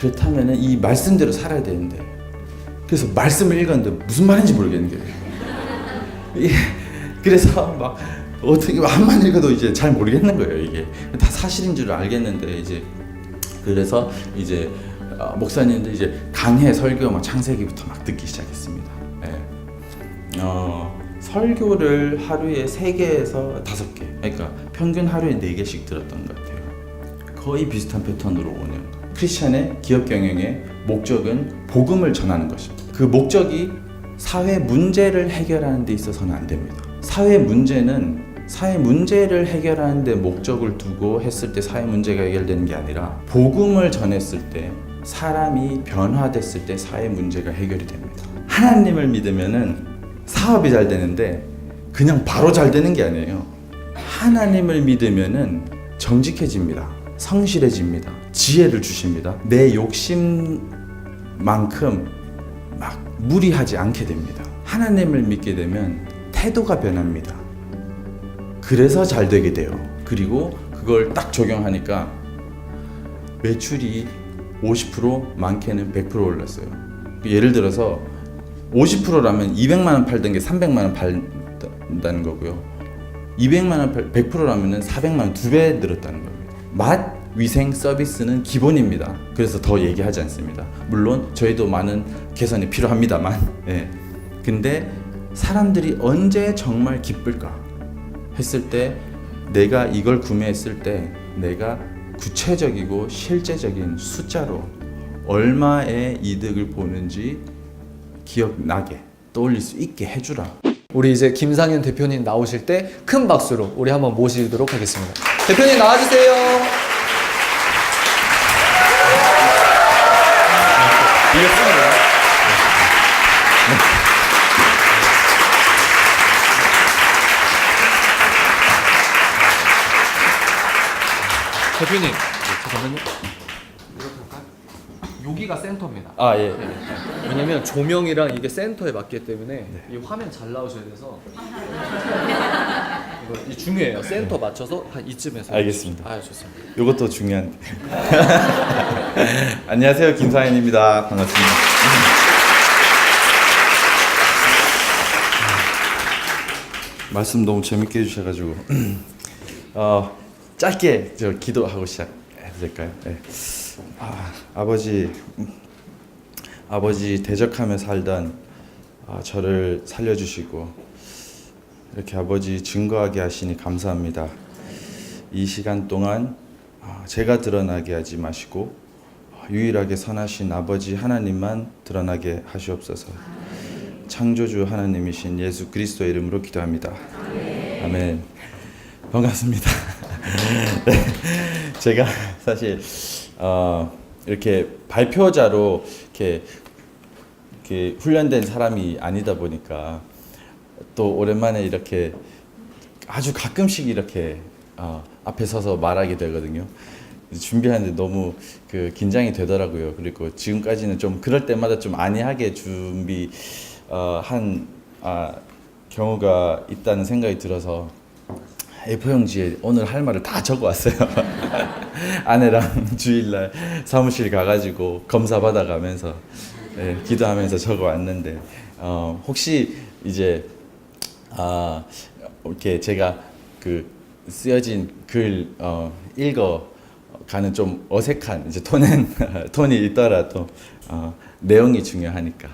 그렇다면 이 말씀대로 살아야 되는데, 그래서 말씀을 읽었는데 무슨 말인지 모르겠는 거예요. 그래서 막 어떻게 한만 읽어도 이제 잘 모르겠는 거예요. 이게 다 사실인 줄 알겠는데, 이제 그래서 이제 목사님들 이제 강해 설교 막 창세기부터 막 듣기 시작했습니다. 설교를 하루에 3개에서 5개, 그러니까 평균 하루에 4개씩 들었던 것 같아요. 거의 비슷한 패턴으로 오네요. 크리스찬의 기업 경영의 목적은 복음을 전하는 것입니다. 그 목적이 사회 문제를 해결하는 데 있어서는 안 됩니다. 사회 문제를 해결하는 데 목적을 두고 했을 때 사회 문제가 해결되는 게 아니라, 복음을 전했을 때, 사람이 변화됐을 때 사회 문제가 해결이 됩니다. 하나님을 믿으면은 사업이 잘 되는데 그냥 바로 잘 되는 게 아니에요. 하나님을 믿으면은 정직해집니다. 성실해집니다. 지혜를 주십니다. 내 욕심만큼 막 무리하지 않게 됩니다. 하나님을 믿게 되면 태도가 변합니다. 그래서 잘 되게 돼요. 그리고 그걸 딱 적용하니까 매출이 50%, 많게는 100% 올랐어요. 예를 들어서 50%라면 200만 원 팔던 게 300만 원 팔다는 거고요. 200만 원 100%라면 400만 원 2배 늘었다는 겁니다. 맛, 위생, 서비스는 기본입니다. 그래서 더 얘기하지 않습니다. 물론 저희도 많은 개선이 필요합니다만, 근데 사람들이 언제 정말 기쁠까 했을 때, 내가 이걸 구매했을 때 내가 구체적이고 실제적인 숫자로 얼마의 이득을 보는지 기억나게 떠올릴 수 있게 해주라. 우리 이제 김상현 대표님 나오실 때 큰 박수로 우리 한번 모시도록 하겠습니다. 대표님 나와주세요. 대표님, 잠깐만요. 여기가 센터입니다. 예. 왜냐면 조명이랑 이게 센터에 맞기 때문에 이 화면 잘 나오셔야 돼서 이거 중요해요. 센터 맞춰서 한 이쯤에서. 알겠습니다. 좋습니다. 이것도 중요한데. 안녕하세요, 김상현입니다. 반갑습니다. 말씀 너무 재밌게 해주셔가지고 짧게 저 기도하고 시작해도 될까요? 네. 아버지 대적하며 살던 저를 살려주시고 이렇게 아버지 증거하게 하시니 감사합니다. 이 시간 동안 제가 드러나게 하지 마시고 유일하게 선하신 아버지 하나님만 드러나게 하시옵소서. 창조주 하나님이신 예수 그리스도의 이름으로 기도합니다. 아멘. 반갑습니다. 네, 제가 사실 이렇게 발표자로 이렇게 훈련된 사람이 아니다 보니까 또 오랜만에 이렇게 아주 가끔씩 이렇게 앞에 서서 말하게 되거든요. 준비하는데 너무 긴장이 되더라고요. 그리고 지금까지는 좀 그럴 때마다 좀 안이하게 한 경우가 있다는 생각이 들어서 A4용지에 오늘 할 말을 다 적어왔어요. 아내랑 주일날 사무실 가가지고 검사 받아가면서 기도하면서 적어왔는데 혹시 이제 이렇게 제가 쓰여진 글 읽어가는 좀 어색한 이제 톤이 있더라도 내용이 중요하니까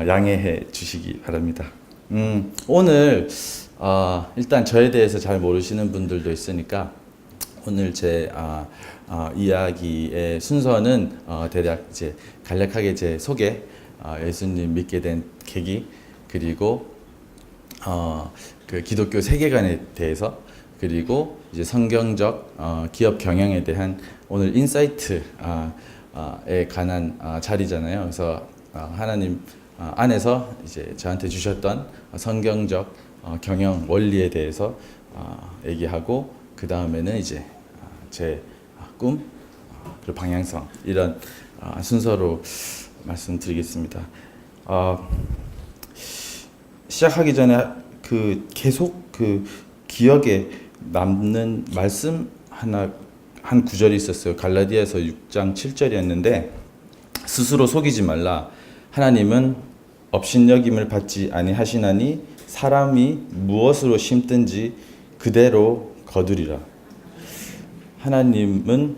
양해해 주시기 바랍니다. 오늘 일단 저에 대해서 잘 모르시는 분들도 있으니까 오늘 제 이야기의 순서는 대략 이제 간략하게 제 소개, 예수님 믿게 된 계기, 그리고 기독교 세계관에 대해서, 그리고 이제 성경적 기업 경영에 대한 오늘 인사이트에 관한 자리잖아요. 그래서 하나님 안에서 이제 저한테 주셨던 성경적 경영 원리에 대해서 얘기하고, 그 다음에는 이제 제 꿈 그리고 방향성, 이런 순서로 말씀드리겠습니다. 시작하기 전에 계속 기억에 남는 말씀 한 구절이 있었어요. 갈라디아서 6장 7절이었는데 스스로 속이지 말라. 하나님은 업신여김을 받지 아니하시나니 사람이 무엇으로 심든지 그대로 거두리라. 하나님은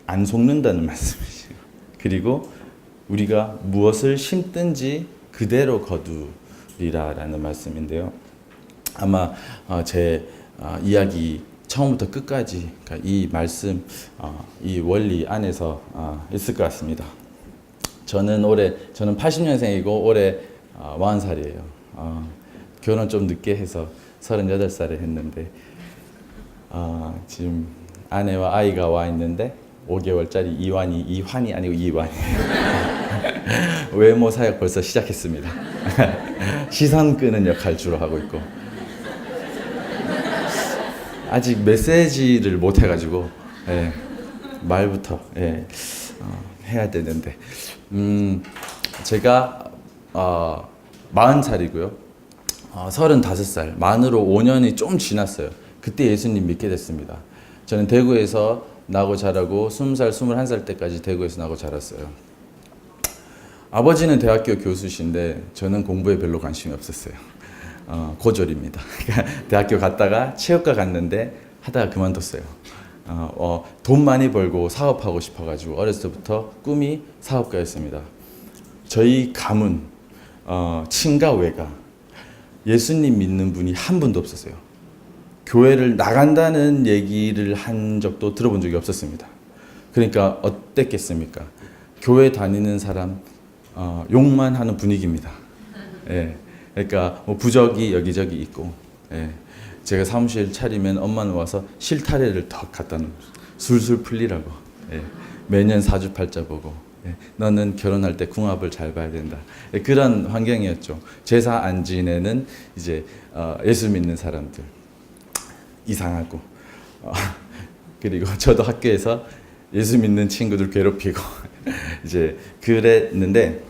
안 속는다는 말씀이시죠. 그리고 우리가 무엇을 심든지 그대로 거두리라라는 말씀인데요. 아마 제 이야기 처음부터 끝까지 그러니까 이 말씀, 이 원리 안에서 있을 것 같습니다. 저는 80년생이고 올해 40살이에요. 결혼 좀 늦게 해서 38살에 했는데 지금 아내와 아이가 와 있는데 5개월짜리 이환이 아니고 이완이. 외모 사역 벌써 시작했습니다. 시선 끄는 역할 주로 하고 있고 아직 메시지를 못 해가지고 말부터 해야 되는데 제가 40살이고요. 35살 만으로 5년이 좀 지났어요. 그때 예수님 믿게 됐습니다. 저는 대구에서 나고 자라고 20살, 21살 때까지 대구에서 나고 자랐어요. 아버지는 대학교 교수신데 저는 공부에 별로 관심이 없었어요. 고졸입니다. 대학교 갔다가 체육과 갔는데 하다가 그만뒀어요. 돈 많이 벌고 사업하고 싶어가지고 어렸을 때부터 꿈이 사업가였습니다. 저희 가문 친가 외가 예수님 믿는 분이 한 분도 없었어요. 교회를 나간다는 얘기를 한 적도 들어본 적이 없었습니다. 그러니까 어땠겠습니까? 교회 다니는 사람 욕만 하는 분위기입니다. 그러니까 뭐 부적이 여기저기 있고 제가 사무실 차리면 엄마는 와서 실타래를 더 갖다 놓고 술술 풀리라고 매년 사주팔자 보고 너는 결혼할 때 궁합을 잘 봐야 된다. 그런 환경이었죠. 제사 안 지내는 이제 예수 믿는 사람들 이상하고 그리고 저도 학교에서 예수 믿는 친구들 괴롭히고 이제 그랬는데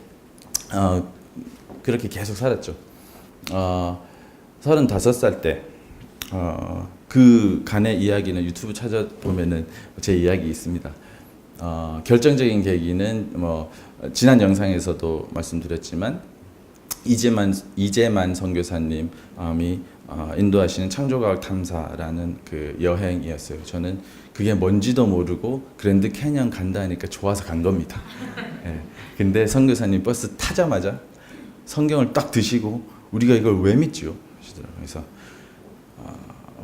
그렇게 계속 살았죠. 35살 때 그 간의 이야기는 유튜브 찾아보면은 제 이야기 있습니다. 결정적인 계기는 뭐 지난 영상에서도 말씀드렸지만 이재만 선교사님이 인도하시는 창조과학 탐사라는 그 여행이었어요. 저는 그게 뭔지도 모르고 그랜드 캐년 간다 하니까 좋아서 간 겁니다. 근데 선교사님 버스 타자마자 성경을 딱 드시고 우리가 이걸 왜 믿지요? 하시더라고요. 그래서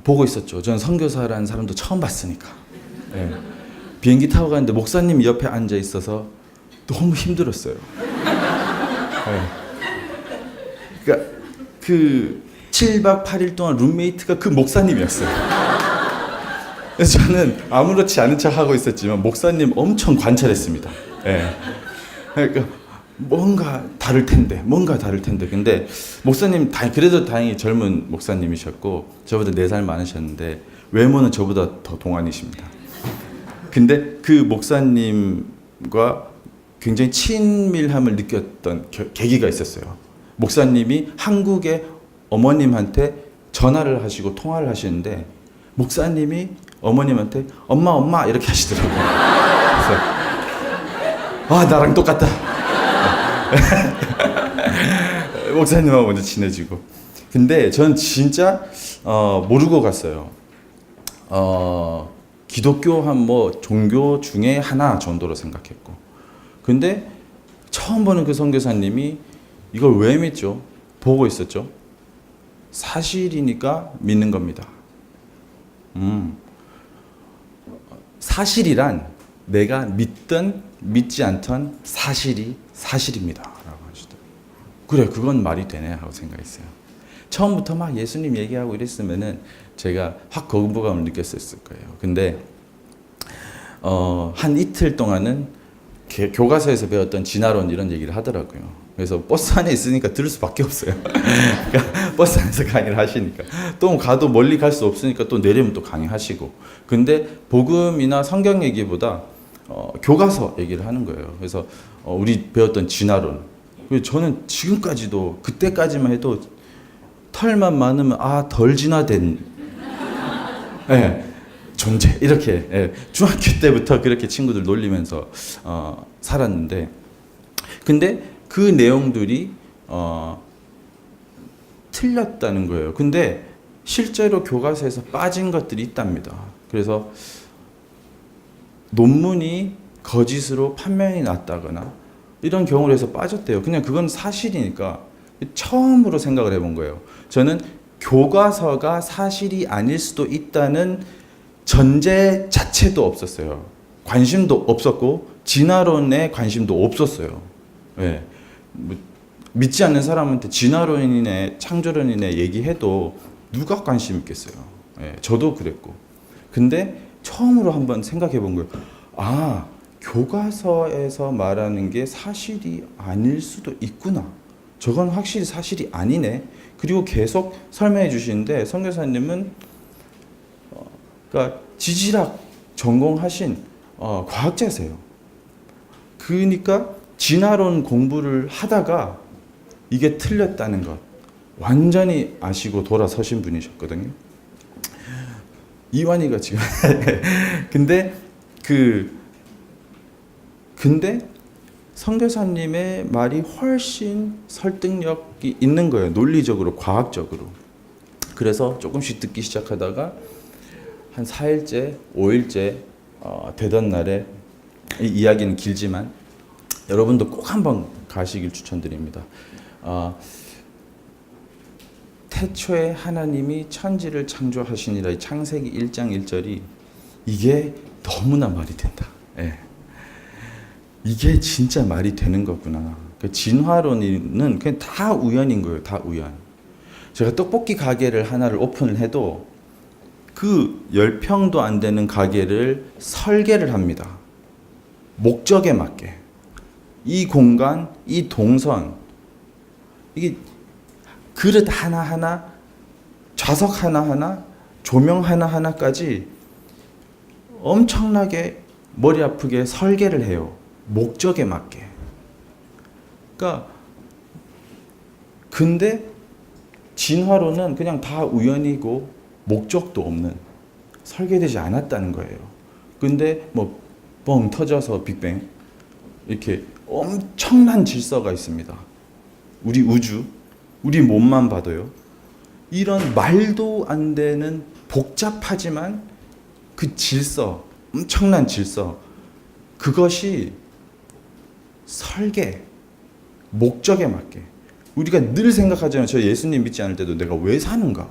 보고 있었죠. 저는 선교사라는 사람도 처음 봤으니까. 비행기 타고 가는데 목사님이 옆에 앉아 있어서 너무 힘들었어요. 그러니까 그 7박 8일 동안 룸메이트가 그 목사님이었어요. 그래서 저는 아무렇지 않은 척 하고 있었지만 목사님 엄청 관찰했습니다. 그러니까 뭔가 다를 텐데. 근데 목사님 그래도 다행히 젊은 목사님이셨고 저보다 4살 많으셨는데 외모는 저보다 더 동안이십니다. 근데 그 목사님과 굉장히 친밀함을 느꼈던 계기가 있었어요. 목사님이 한국의 어머님한테 전화를 하시고 통화를 하시는데 목사님이 어머님한테 엄마 이렇게 하시더라고요. 그래서 나랑 똑같다. 목사님하고 먼저 친해지고. 근데 전 진짜 모르고 갔어요. 기독교 한 종교 중에 하나 정도로 생각했고. 근데 처음 보는 그 선교사님이 이걸 왜 믿죠? 보고 있었죠. 사실이니까 믿는 겁니다. 사실이란 내가 믿든 믿지 않던 사실이 사실입니다. 라고 하시더라고요. 그래, 그건 말이 되네 하고 생각했어요. 처음부터 막 예수님 얘기하고 이랬으면은 제가 확 거부감을 느꼈을 거예요. 근데 한 이틀 동안은 교과서에서 배웠던 진화론 이런 얘기를 하더라고요. 그래서 버스 안에 있으니까 들을 수밖에 없어요. 그러니까 버스 안에서 강의를 하시니까 또 가도 멀리 갈 수 없으니까 또 내리면 또 강의하시고. 근데 복음이나 성경 얘기보다 교과서 얘기를 하는 거예요. 그래서 우리 배웠던 진화론. 그리고 저는 지금까지도 그때까지만 해도 털만 많으면 덜 진화된. 존재 이렇게 중학교 때부터 그렇게 친구들 놀리면서 살았는데 근데 그 내용들이 틀렸다는 거예요. 근데 실제로 교과서에서 빠진 것들이 있답니다. 그래서 논문이 거짓으로 판명이 났다거나 이런 경우로 해서 빠졌대요. 그냥 그건 사실이니까 처음으로 생각을 해본 거예요. 저는 교과서가 사실이 아닐 수도 있다는 전제 자체도 없었어요. 관심도 없었고 진화론에 관심도 없었어요. 예. 뭐, 믿지 않는 사람한테 진화론이네 창조론이네 얘기해도 누가 관심 있겠어요. 예. 저도 그랬고. 근데 처음으로 한번 생각해 본 거예요. 아, 교과서에서 말하는 게 사실이 아닐 수도 있구나. 저건 확실히 사실이 아니네. 그리고 계속 설명해 주시는데 선교사님은 그러니까 지질학 전공하신 과학자세요. 그러니까 진화론 공부를 하다가 이게 틀렸다는 것 완전히 아시고 돌아서신 분이셨거든요. 이완이가 지금 근데 선교사님의 말이 훨씬 설득력이 있는 거예요. 논리적으로, 과학적으로. 그래서 조금씩 듣기 시작하다가 한 4일째, 5일째 되던 날에 이 이야기는 길지만 여러분도 꼭 한번 가시길 추천드립니다. 태초에 하나님이 천지를 창조하시니라 이 창세기 1장 1절이 이게 너무나 말이 된다. 예. 이게 진짜 말이 되는 거구나. 그 진화론은 그냥 다 우연인 거예요. 다 우연. 제가 떡볶이 가게를 하나를 오픈을 해도 그 10평도 안 되는 가게를 설계를 합니다. 목적에 맞게. 이 공간, 이 동선, 이게 그릇 하나하나, 좌석 하나하나, 조명 하나하나까지 엄청나게 머리 아프게 설계를 해요. 목적에 맞게. 그러니까 근데 진화론은 그냥 다 우연이고 목적도 없는 설계되지 않았다는 거예요. 근데 뭐 뻥 터져서 빅뱅 이렇게 엄청난 질서가 있습니다. 우리 우주, 우리 몸만 봐도요. 이런 말도 안 되는 복잡하지만 그 질서, 엄청난 질서, 그것이 설계, 목적에 맞게. 우리가 늘 생각하잖아요. 저 예수님 믿지 않을 때도 내가 왜 사는가?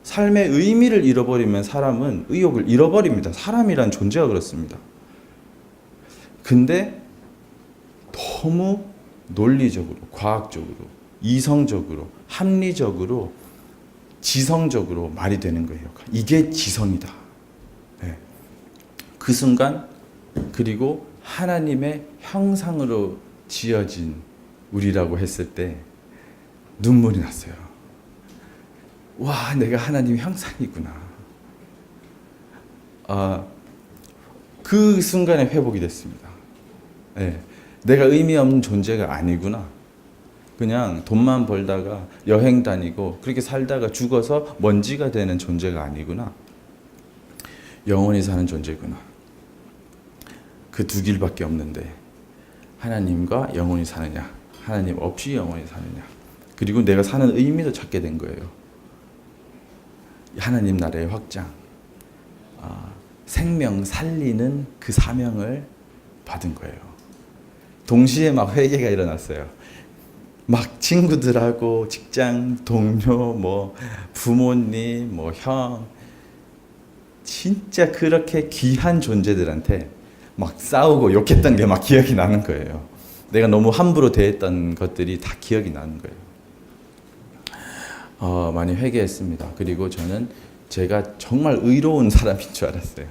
삶의 의미를 잃어버리면 사람은 의욕을 잃어버립니다. 사람이란 존재가 그렇습니다. 근데 너무 논리적으로, 과학적으로, 이성적으로, 합리적으로, 지성적으로 말이 되는 거예요. 이게 지성이다. 네. 그 순간 그리고 하나님의 형상으로 지어진 우리라고 했을 때 눈물이 났어요. 와, 내가 하나님 형상이구나. 그 순간에 회복이 됐습니다. 네. 내가 의미 없는 존재가 아니구나. 그냥 돈만 벌다가 여행 다니고 그렇게 살다가 죽어서 먼지가 되는 존재가 아니구나. 영원히 사는 존재구나. 그 두 길밖에 없는데 하나님과 영원히 사느냐, 하나님 없이 영원히 사느냐. 그리고 내가 사는 의미도 찾게 된 거예요. 하나님 나라의 확장, 생명 살리는 그 사명을 받은 거예요. 동시에 막 회개가 일어났어요. 막 친구들하고 직장 동료, 뭐 부모님, 뭐 형, 진짜 그렇게 귀한 존재들한테 막 싸우고 욕했던 게 막 기억이 나는 거예요. 내가 너무 함부로 대했던 것들이 다 기억이 나는 거예요. 많이 회개했습니다. 그리고 저는 제가 정말 의로운 사람인 줄 알았어요.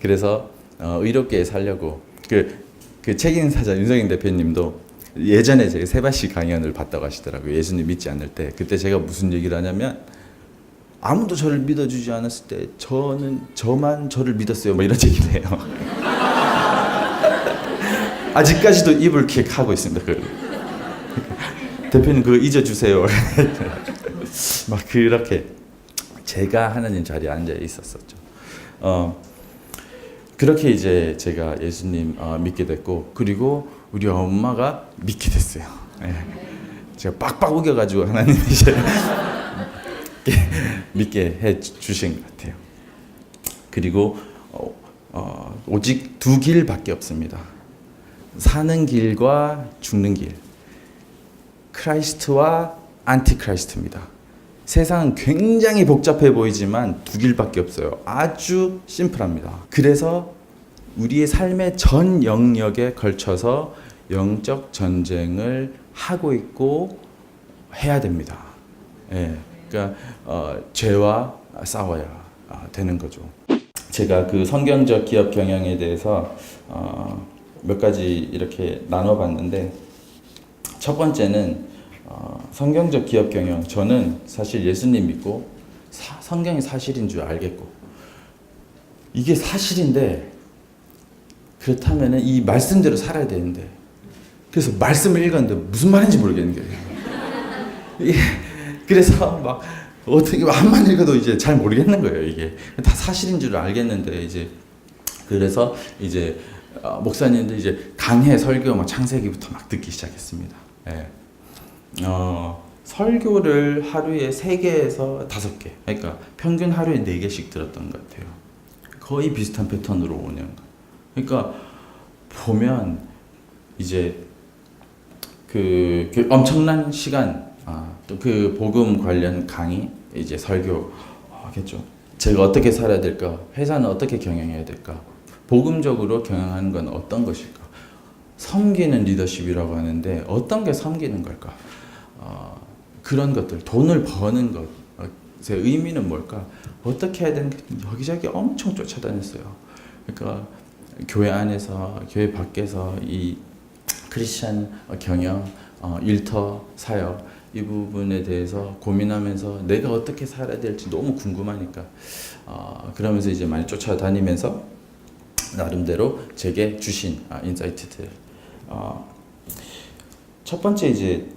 그래서 의롭게 살려고 그 책임사자 윤석인 대표님도 예전에 제가 세바시 강연을 봤다고 하시더라고요. 예수님 믿지 않을 때. 그때 제가 무슨 얘기를 하냐면 아무도 저를 믿어주지 않았을 때 저만 저를 믿었어요. 뭐 이런 얘기를 해요. 아직까지도 입을 킥 하고 있습니다. 대표님 그거 잊어주세요. 막 그렇게 제가 하나님 자리에 앉아 있었었죠. 그렇게 이제 제가 예수님 믿게 됐고, 그리고 우리 엄마가 믿게 됐어요. 예. 제가 빡빡 우겨가지고 하나님 이제 믿게 해 주신 것 같아요. 그리고 오직 두 길밖에 없습니다. 사는 길과 죽는 길. 크라이스트와 안티크라이스트입니다. 세상은 굉장히 복잡해 보이지만 두 길밖에 없어요. 아주 심플합니다. 그래서 우리의 삶의 전 영역에 걸쳐서 영적 전쟁을 하고 있고 해야 됩니다. 예, 그러니까 죄와 싸워야 되는 거죠. 제가 그 성경적 기업 경영에 대해서 몇 가지 이렇게 나눠봤는데, 첫 번째는 성경적 기업 경영. 저는 사실 예수님 믿고 성경이 사실인 줄 알겠고, 이게 사실인데 그렇다면은 이 말씀대로 살아야 되는데, 그래서 말씀을 읽었는데 무슨 말인지 모르겠는 거예요. 그래서 막 어떻게 한만 읽어도 이제 잘 모르겠는 거예요. 이게 다 사실인 줄 알겠는데, 이제 그래서 이제 목사님들 이제 강해 설교 막 창세기부터 막 듣기 시작했습니다. 예. 설교를 하루에 3개에서 5개, 그러니까 평균 하루에 4개씩 들었던 것 같아요. 거의 비슷한 패턴으로 오는 거. 그러니까 보면 이제 그 엄청난 시간, 또 그 복음 관련 강의, 이제 설교 하겠죠. 제가 어떻게 살아야 될까? 회사는 어떻게 경영해야 될까? 복음적으로 경영하는 건 어떤 것일까? 섬기는 리더십이라고 하는데 어떤 게 섬기는 걸까? 그런 것들, 돈을 버는 것의 의미는 뭘까? 어떻게 해야 되는지 여기저기 엄청 쫓아다녔어요. 그러니까 교회 안에서, 교회 밖에서 이 크리스찬 경영, 일터, 사역 이 부분에 대해서 고민하면서 내가 어떻게 살아야 될지 너무 궁금하니까 그러면서 이제 많이 쫓아다니면서 나름대로 제게 주신 인사이트들. 첫 번째 이제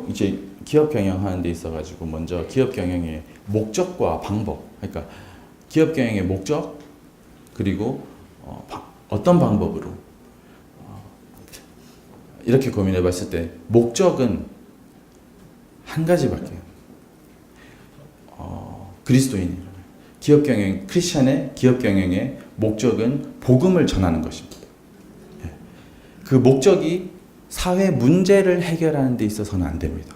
이제 기업 경영하는 데 있어가지고 먼저 기업 경영의 목적과 방법, 그러니까 기업 경영의 목적, 그리고 어떤 방법으로 이렇게 고민해봤을 때 목적은 한 가지밖에. 그리스도인 기업 경영, 크리스천의 기업 경영의 목적은 복음을 전하는 것입니다. 그 목적이 사회 문제를 해결하는 데 있어서는 안 됩니다.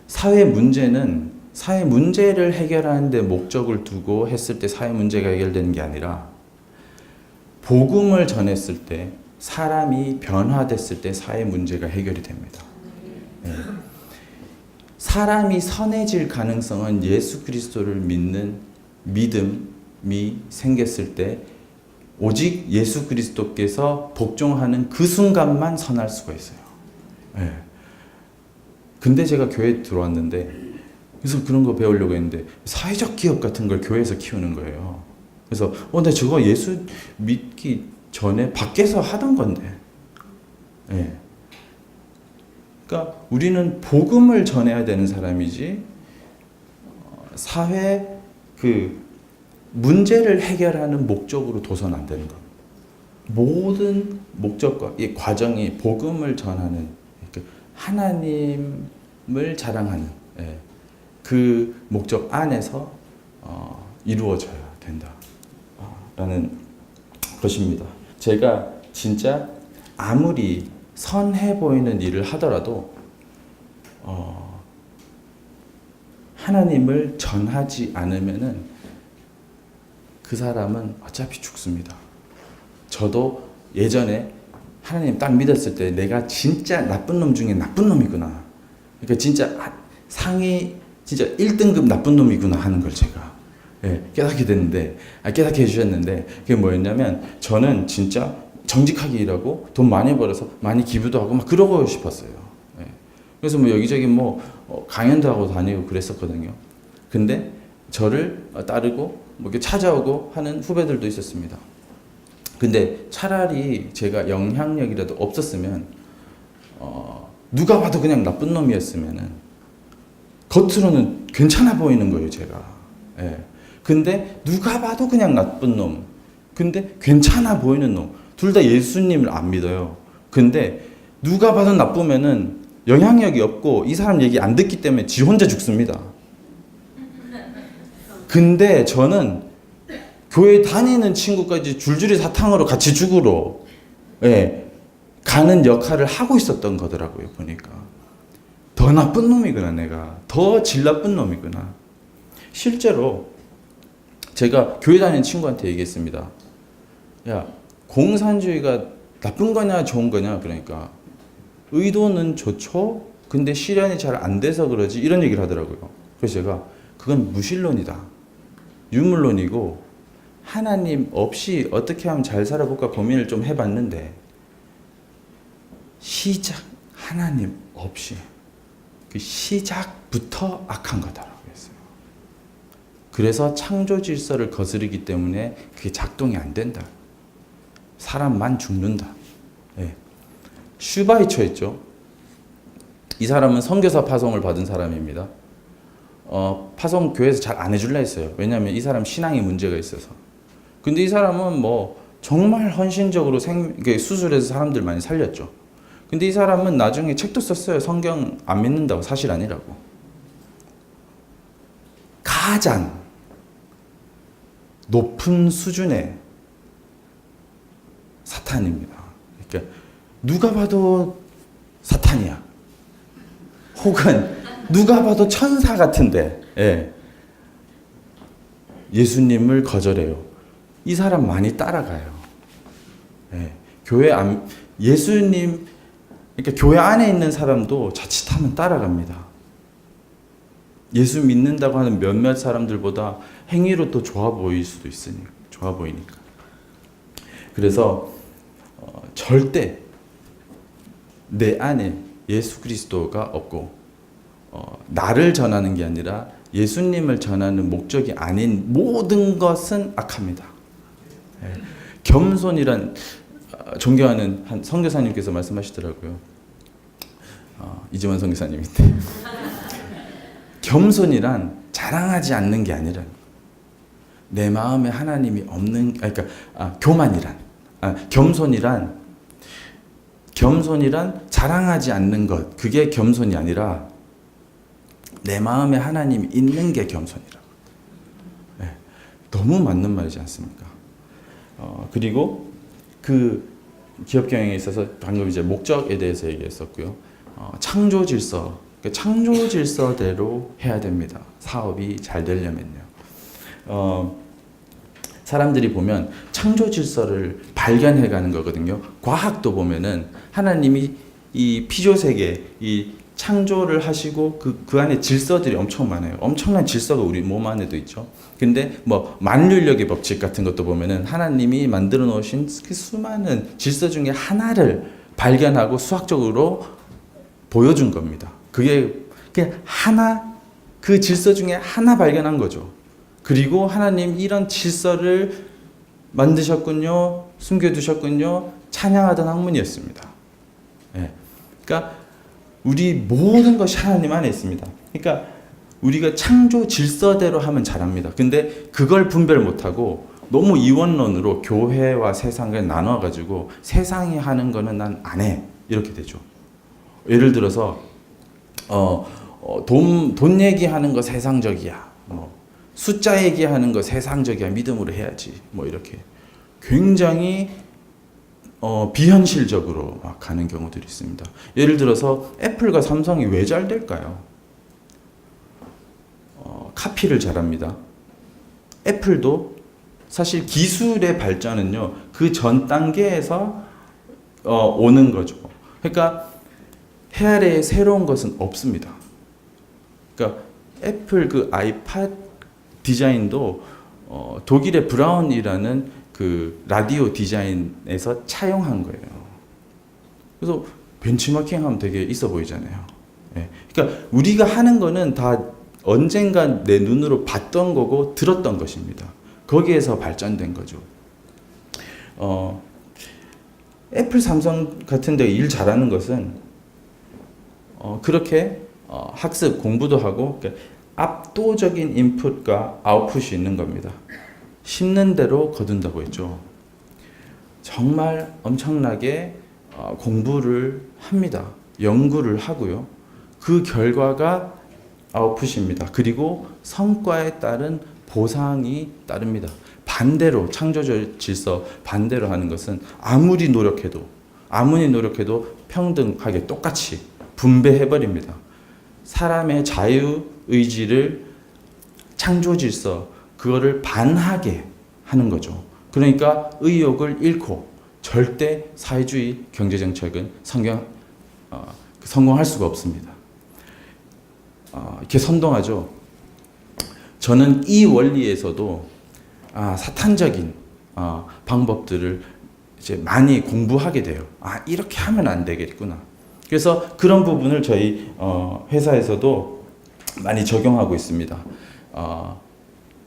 사회 문제를 해결하는 데 목적을 두고 했을 때 사회 문제가 해결되는 게 아니라, 복음을 전했을 때, 사람이 변화됐을 때 사회 문제가 해결이 됩니다. 네. 사람이 선해질 가능성은 예수 그리스도를 믿는 믿음이 생겼을 때 오직 예수 그리스도께서 복종하는 그 순간만 선할 수가 있어요. 네. 근데 제가 교회에 들어왔는데, 그래서 그런 거 배우려고 했는데 사회적 기업 같은 걸 교회에서 키우는 거예요. 그래서 근데 저거 예수 믿기 전에 밖에서 하던 건데. 네. 그러니까 우리는 복음을 전해야 되는 사람이지 사회 그 문제를 해결하는 목적으로 둬선 안 되는 겁니다. 모든 목적과 이 과정이 복음을 전하는, 하나님을 자랑하는 그 목적 안에서 이루어져야 된다라는 것입니다. 제가 진짜 아무리 선해 보이는 일을 하더라도 하나님을 전하지 않으면은 그 사람은 어차피 죽습니다. 저도 예전에 하나님 딱 믿었을 때 내가 진짜 나쁜 놈 중에 나쁜 놈이구나. 그러니까 진짜 상위 진짜 1등급 나쁜 놈이구나 하는 걸 제가 깨닫게 됐는데, 깨닫게 해주셨는데, 그게 뭐였냐면 저는 진짜 정직하게 일하고 돈 많이 벌어서 많이 기부도 하고 막 그러고 싶었어요. 그래서 뭐 여기저기 뭐 강연도 하고 다니고 그랬었거든요. 근데 저를 따르고 뭐 이렇게 찾아오고 하는 후배들도 있었습니다. 근데 차라리 제가 영향력이라도 없었으면 누가 봐도 그냥 나쁜 놈이었으면은 겉으로는 괜찮아 보이는 거예요, 제가. 근데 누가 봐도 그냥 나쁜 놈. 근데 괜찮아 보이는 놈. 둘 다 예수님을 안 믿어요. 근데 누가 봐도 나쁘면은 영향력이 없고 이 사람 얘기 안 듣기 때문에 지 혼자 죽습니다. 근데 저는 교회 다니는 친구까지 줄줄이 사탕으로 같이 죽으러 가는 역할을 하고 있었던 거더라고요. 보니까 더 나쁜 놈이구나, 내가 더 질 나쁜 놈이구나. 실제로 제가 교회 다니는 친구한테 얘기했습니다. 야, 공산주의가 나쁜 거냐 좋은 거냐. 그러니까 의도는 좋죠. 근데 실현이 잘 안 돼서 그러지, 이런 얘기를 하더라고요. 그래서 제가 그건 무신론이다, 유물론이고 하나님 없이 어떻게 하면 잘 살아볼까 고민을 좀 해봤는데 시작 하나님 없이 그 시작부터 악한 거다라고 했어요. 그래서 창조 질서를 거스르기 때문에 그게 작동이 안 된다. 사람만 죽는다. 슈바이처 있죠. 이 사람은 선교사 파송을 받은 사람입니다. 파송 교회에서 잘 안 해줄라 했어요. 왜냐하면 이 사람 신앙에 문제가 있어서. 근데 이 사람은 뭐 정말 헌신적으로 수술해서 사람들 많이 살렸죠. 근데 이 사람은 나중에 책도 썼어요. 성경 안 믿는다고, 사실 아니라고. 가장 높은 수준의 사탄입니다. 그러니까 누가 봐도 사탄이야. 혹은 누가 봐도 천사 같은데 예수님을 거절해요. 이 사람 많이 따라가요. 교회 예수님, 그러니까 교회 안에 있는 사람도 자칫하면 따라갑니다. 예수 믿는다고 하는 몇몇 사람들보다 행위로 또 좋아 보일 수도 있으니까, 좋아 보이니까. 그래서 절대 내 안에 예수 그리스도가 없고 나를 전하는 게 아니라 예수님을 전하는 목적이 아닌 모든 것은 악합니다. 겸손이란, 존경하는 한 선교사님께서 말씀하시더라고요. 이지원 선교사님인데 겸손이란 자랑하지 않는 게 아니라 내 마음에 하나님이 없는, 겸손이란 자랑하지 않는 것, 그게 겸손이 아니라 내 마음에 하나님이 있는 게 겸손이라고. 너무 맞는 말이지 않습니까? 그리고 그 기업 경영에 있어서 방금 이제 목적에 대해서 얘기했었고요. 창조 질서, 그러니까 창조 질서대로 해야 됩니다. 사업이 잘 되려면요. 사람들이 보면 창조 질서를 발견해 가는 거거든요. 과학도 보면은 하나님이 이 피조세계, 이 창조를 하시고 그 안에 질서들이 엄청 많아요. 엄청난 질서가 우리 몸 안에도 있죠. 근데 뭐 만률력의 법칙 같은 것도 보면은 하나님이 만들어 놓으신 그 수많은 질서 중에 하나를 발견하고 수학적으로 보여준 겁니다. 그게 그냥 하나, 그 질서 중에 하나 발견한 거죠. 그리고 하나님 이런 질서를 만드셨군요, 숨겨두셨군요, 찬양하던 학문이었습니다. 그러니까 우리 모든 것이 하나님 안에 있습니다. 그러니까 우리가 창조 질서대로 하면 잘합니다. 근데 그걸 분별 못하고 너무 이원론으로 교회와 세상을 나눠가지고 세상이 하는 거는 난 안 해, 이렇게 되죠. 예를 들어서 돈 얘기하는 거 세상적이야, 뭐 숫자 얘기하는 거 세상적이야, 믿음으로 해야지, 뭐 이렇게 굉장히 비현실적으로 막 가는 경우들이 있습니다. 예를 들어서 애플과 삼성이 왜 잘 될까요? 카피를 잘합니다. 애플도 사실 기술의 발전은요, 그 전 단계에서 오는 거죠. 그러니까 해 아래에 새로운 것은 없습니다. 그러니까 애플 그 아이팟 디자인도 독일의 브라운이라는 그 라디오 디자인에서 차용한 거예요. 그래서 벤치마킹하면 되게 있어 보이잖아요. 그러니까 우리가 하는 거는 다 언젠가 내 눈으로 봤던 거고 들었던 것입니다. 거기에서 발전된 거죠. 애플, 삼성 같은 데 일 잘하는 것은 그렇게 학습, 공부도 하고, 그러니까 압도적인 인풋과 아웃풋이 있는 겁니다. 심는 대로 거둔다고 했죠. 정말 엄청나게 공부를 합니다. 연구를 하고요. 그 결과가 아웃풋입니다. 그리고 성과에 따른 보상이 따릅니다. 반대로 창조적 질서 반대로 하는 것은 아무리 노력해도 평등하게 똑같이 분배해버립니다. 사람의 자유의지를 창조 질서 그거를 반하게 하는 거죠. 그러니까 의욕을 잃고 절대 사회주의 경제정책은 성공할 수가 없습니다. 이렇게 선동하죠. 저는 이 원리에서도 사탄적인 방법들을 이제 많이 공부하게 돼요. 이렇게 하면 안 되겠구나. 그래서 그런 부분을 저희 회사에서도 많이 적용하고 있습니다.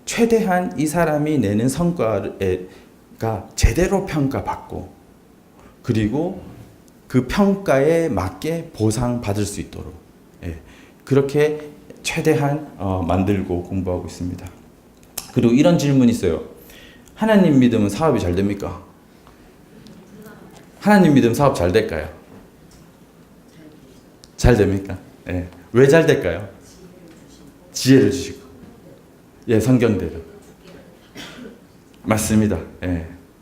최대한 이 사람이 내는 성과가 제대로 평가받고 그리고 그 평가에 맞게 보상받을 수 있도록 그렇게 최대한 만들고 공부하고 있습니다. 그리고 이런 질문이 있어요. 하나님 믿으면 사업이 잘 됩니까? 하나님 믿으면 사업 잘 될까요? 잘 됩니까? 왜 잘 될까요? 지혜를 주시고. 성경대로. 맞습니다.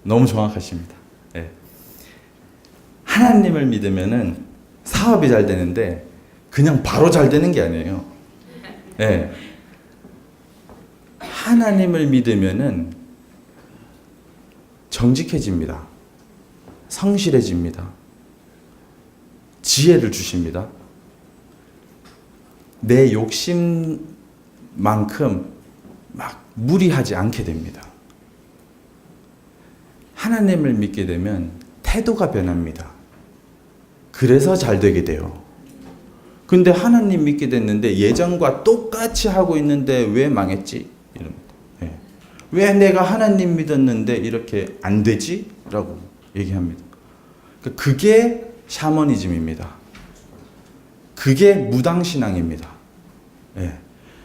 너무 정확하십니다. 하나님을 믿으면은 사업이 잘 되는데 그냥 바로 잘 되는 게 아니에요. 하나님을 믿으면은 정직해집니다. 성실해집니다. 지혜를 주십니다. 내 욕심만큼 막 무리하지 않게 됩니다. 하나님을 믿게 되면 태도가 변합니다. 그래서 잘 되게 돼요. 근데 하나님 믿게 됐는데 예전과 똑같이 하고 있는데 왜 망했지? 이럽니다. 왜 내가 하나님 믿었는데 이렇게 안 되지? 라고 얘기합니다. 그게 샤머니즘입니다. 그게 무당신앙입니다.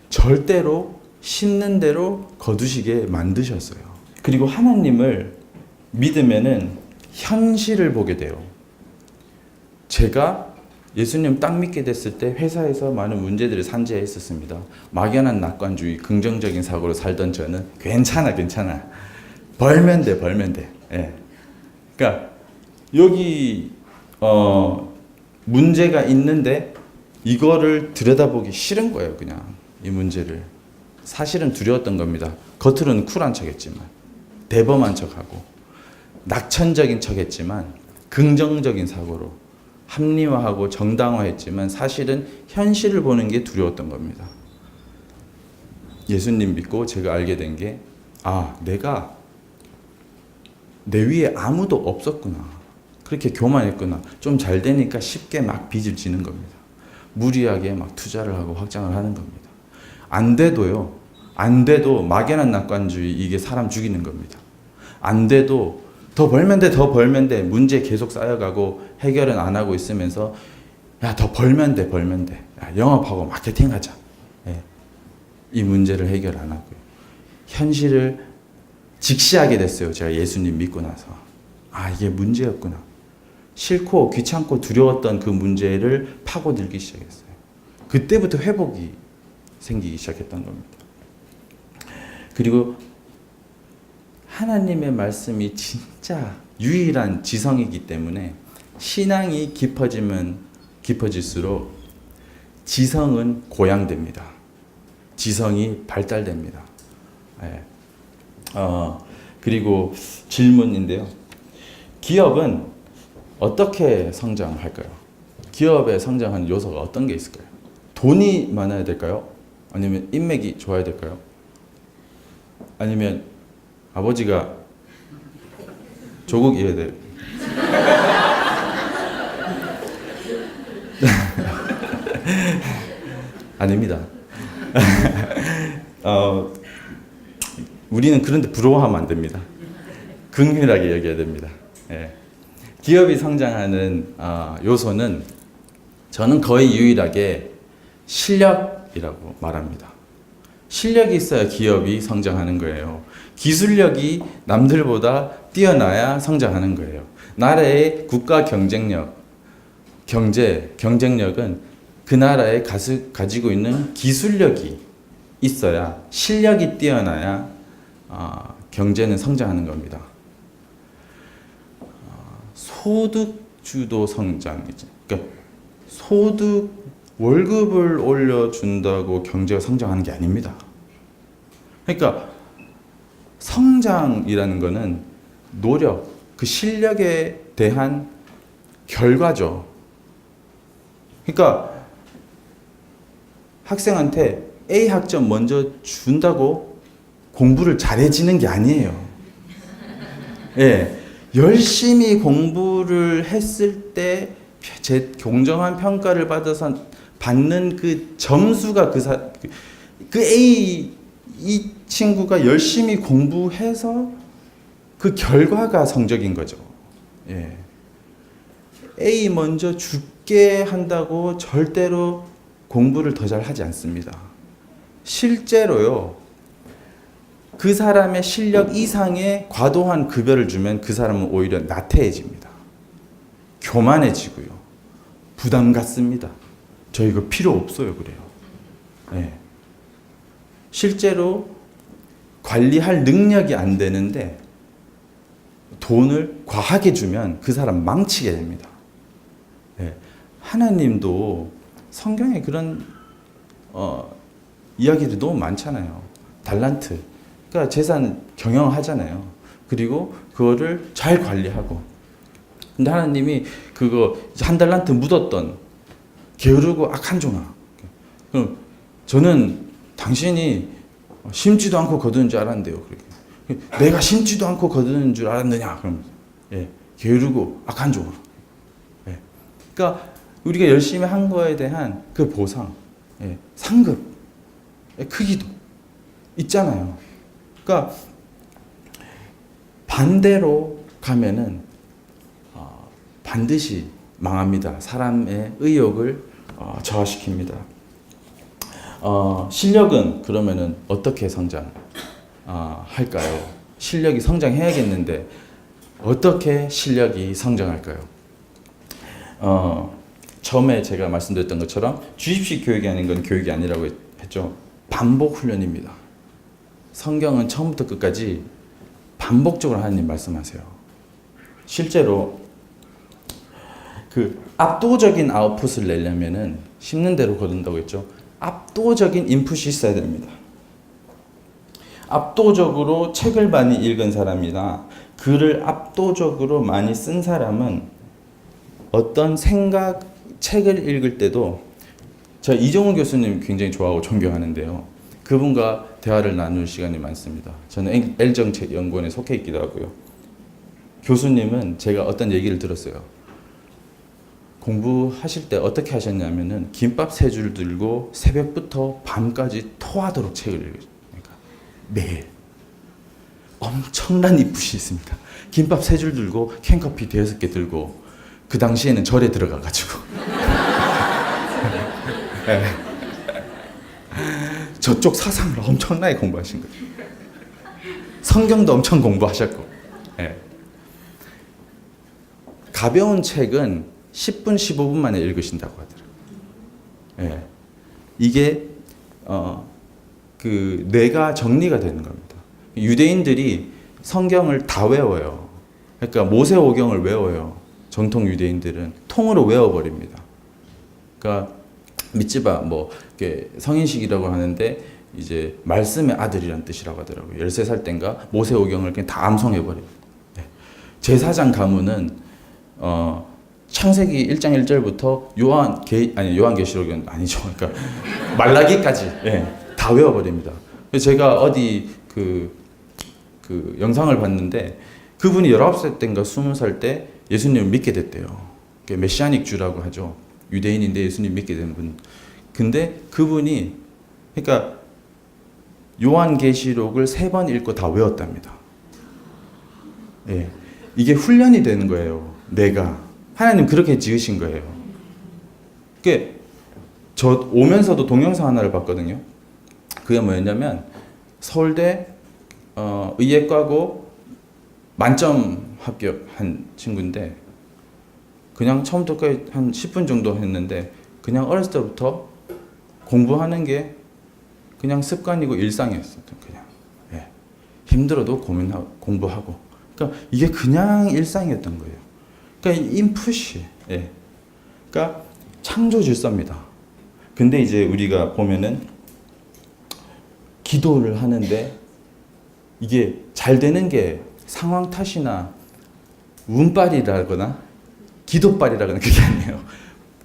절대로 심는 대로 거두시게 만드셨어요. 그리고 하나님을 믿으면은 현실을 보게 돼요. 제가 예수님 딱 믿게 됐을 때 회사에서 많은 문제들을 산재했었습니다. 막연한 낙관주의, 긍정적인 사고로 살던 저는 괜찮아. 벌면 돼. 그러니까 여기 문제가 있는데 이거를 들여다보기 싫은 거예요. 그냥 이 문제를. 사실은 두려웠던 겁니다. 겉으로는 쿨한 척했지만 대범한 척하고 낙천적인 척했지만 긍정적인 사고로 합리화하고 정당화했지만 사실은 현실을 보는 게 두려웠던 겁니다. 예수님 믿고 제가 알게 된 게 내가 내 위에 아무도 없었구나. 그렇게 교만했구나. 좀 잘 되니까 쉽게 막 빚을 지는 겁니다. 무리하게 막 투자를 하고 확장을 하는 겁니다. 안 돼도 막연한 낙관주의 이게 사람 죽이는 겁니다. 안 돼도 더 벌면 돼. 문제 계속 쌓여가고 해결은 안 하고 있으면서 더 벌면 돼. 영업하고 마케팅하자. 이 문제를 해결 안 하고요. 현실을 직시하게 됐어요. 제가 예수님 믿고 나서. 이게 문제였구나. 싫고 귀찮고 두려웠던 그 문제를 파고들기 시작했어요. 그때부터 회복이 생기기 시작했던 겁니다. 그리고 하나님의 말씀이 진짜 유일한 지성이기 때문에 신앙이 깊어지면 깊어질수록 지성은 고양됩니다. 지성이 발달됩니다. 그리고 질문인데요. 기업은 어떻게 성장할까요? 기업에 성장하는 요소가 어떤 게 있을까요? 돈이 많아야 될까요? 아니면 인맥이 좋아야 될까요? 아니면 아버지가 조국이어야 돼요? 아닙니다. 우리는 그런데 부러워하면 안 됩니다. 긍휼하게 여겨야 됩니다. 기업이 성장하는 요소는 저는 거의 유일하게 실력이라고 말합니다. 실력이 있어야 기업이 성장하는 거예요. 기술력이 남들보다 뛰어나야 성장하는 거예요. 나라의 국가 경쟁력, 경쟁력은 그 나라에 가지고 있는 기술력이 있어야, 실력이 뛰어나야 경제는 성장하는 겁니다. 소득주도 성장이지. 그러니까 월급을 올려준다고 경제가 성장하는 게 아닙니다. 그러니까 성장이라는 거는 노력, 그 실력에 대한 결과죠. 그러니까 학생한테 A 학점 먼저 준다고 공부를 잘해지는 게 아니에요. 예, 열심히 공부를 했을 때 공정한 평가를 받아서 받는 그 점수가 그 A 이 친구가 열심히 공부해서 그 결과가 성적인 거죠. 예. A 먼저 죽게 한다고 절대로 공부를 더 잘하지 않습니다. 실제로요, 그 사람의 실력 이상의 과도한 급여를 주면 그 사람은 오히려 나태해집니다. 교만해지고요. 부담 갖습니다. 저 이거 필요 없어요, 그래요. 네. 실제로 관리할 능력이 안 되는데 돈을 과하게 주면 그 사람 망치게 됩니다. 네. 하나님도 성경에 그런 이야기들이 너무 많잖아요. 달란트. 그러니까 재산 경영하잖아요. 그리고 그거를 잘 관리하고. 근데 하나님이 그거 한 달란트 묻었던 게으르고 악한 종아. 그럼 저는 당신이 심지도 않고 거두는 줄 알았는데요. 그렇게. 내가 심지도 않고 거두는 줄 알았느냐? 그럼 예, 게으르고 악한 종아. 예. 그러니까 우리가 열심히 한 거에 대한 그 보상, 예, 상급의 크기도 있잖아요. 그러니까 반대로 가면은 반드시 망합니다. 사람의 의욕을 저하시킵니다. 실력은 그러면은 어떻게 성장할까요? 실력이 성장해야겠는데 어떻게 실력이 성장할까요? 처음에 제가 말씀드렸던 것처럼 주입식 교육이 아닌 건 교육이 아니라고 했죠. 반복 훈련입니다. 성경은 처음부터 끝까지 반복적으로 하나님 말씀하세요. 실제로 그 압도적인 아웃풋을 내려면은 심는 대로 거둔다고 했죠. 압도적인 인풋이 있어야 됩니다. 압도적으로 책을 많이 읽은 사람이나 글을 압도적으로 많이 쓴 사람은 어떤 책을 읽을 때도, 제가 이종훈 교수님 굉장히 좋아하고 존경하는데요. 그분과 대화를 나눌 시간이 많습니다. 저는 L정책연구원에 속해 있기도 하고요. 교수님은 제가 어떤 얘기를 들었어요. 공부하실 때 어떻게 하셨냐면은 김밥 3줄 들고 새벽부터 밤까지 토하도록 책을 읽으셨어요. 그러니까 매일 엄청난 인풋이 있습니다. 김밥 3줄 들고 캔커피 5개 들고 그 당시에는 절에 들어가가지고 네. 저쪽 사상을 엄청나게 공부하신 거예요. 성경도 엄청 공부하셨고. 네. 가벼운 책은 10분, 15분 만에 읽으신다고 하더라고요. 예. 이게, 그, 뇌가 정리가 되는 겁니다. 유대인들이 성경을 다 외워요. 그러니까 모세오경을 외워요. 정통 유대인들은 통으로 외워버립니다. 그러니까, 미츠바, 이렇게 성인식이라고 하는데, 이제, 말씀의 아들이란 뜻이라고 하더라고요. 13살 땐가 모세오경을 그냥 다 암송해버립니다. 예. 제사장 가문은, 창세기 1장 1절부터 요한계시록은 아니죠. 그러니까 말라기까지 다 외워버립니다. 제가 어디 그 영상을 봤는데 그분이 19살 때인가 20살 때 예수님을 믿게 됐대요. 메시아닉 주라고 하죠. 유대인인데 예수님 믿게 된 분. 근데 그분이 그러니까 요한계시록을 3번 읽고 다 외웠답니다. 예. 이게 훈련이 되는 거예요. 내가. 하나님 그렇게 지으신 거예요. 저 오면서도 동영상 하나를 봤거든요. 그게 뭐였냐면 서울대 의예과고 만점 합격한 친구인데 그냥 처음부터까지 한 10분 정도 했는데 그냥 어렸을 때부터 공부하는 게 그냥 습관이고 일상이었어요. 그냥 예. 힘들어도 고민하고 공부하고 그러니까 이게 그냥 일상이었던 거예요. 그러니까 인풋이 예. 그러니까 창조 질서입니다. 근데 이제 우리가 보면은 기도를 하는데 이게 잘 되는 게 상황 탓이나 운빨이라거나 기도빨이라거나 그게 아니에요.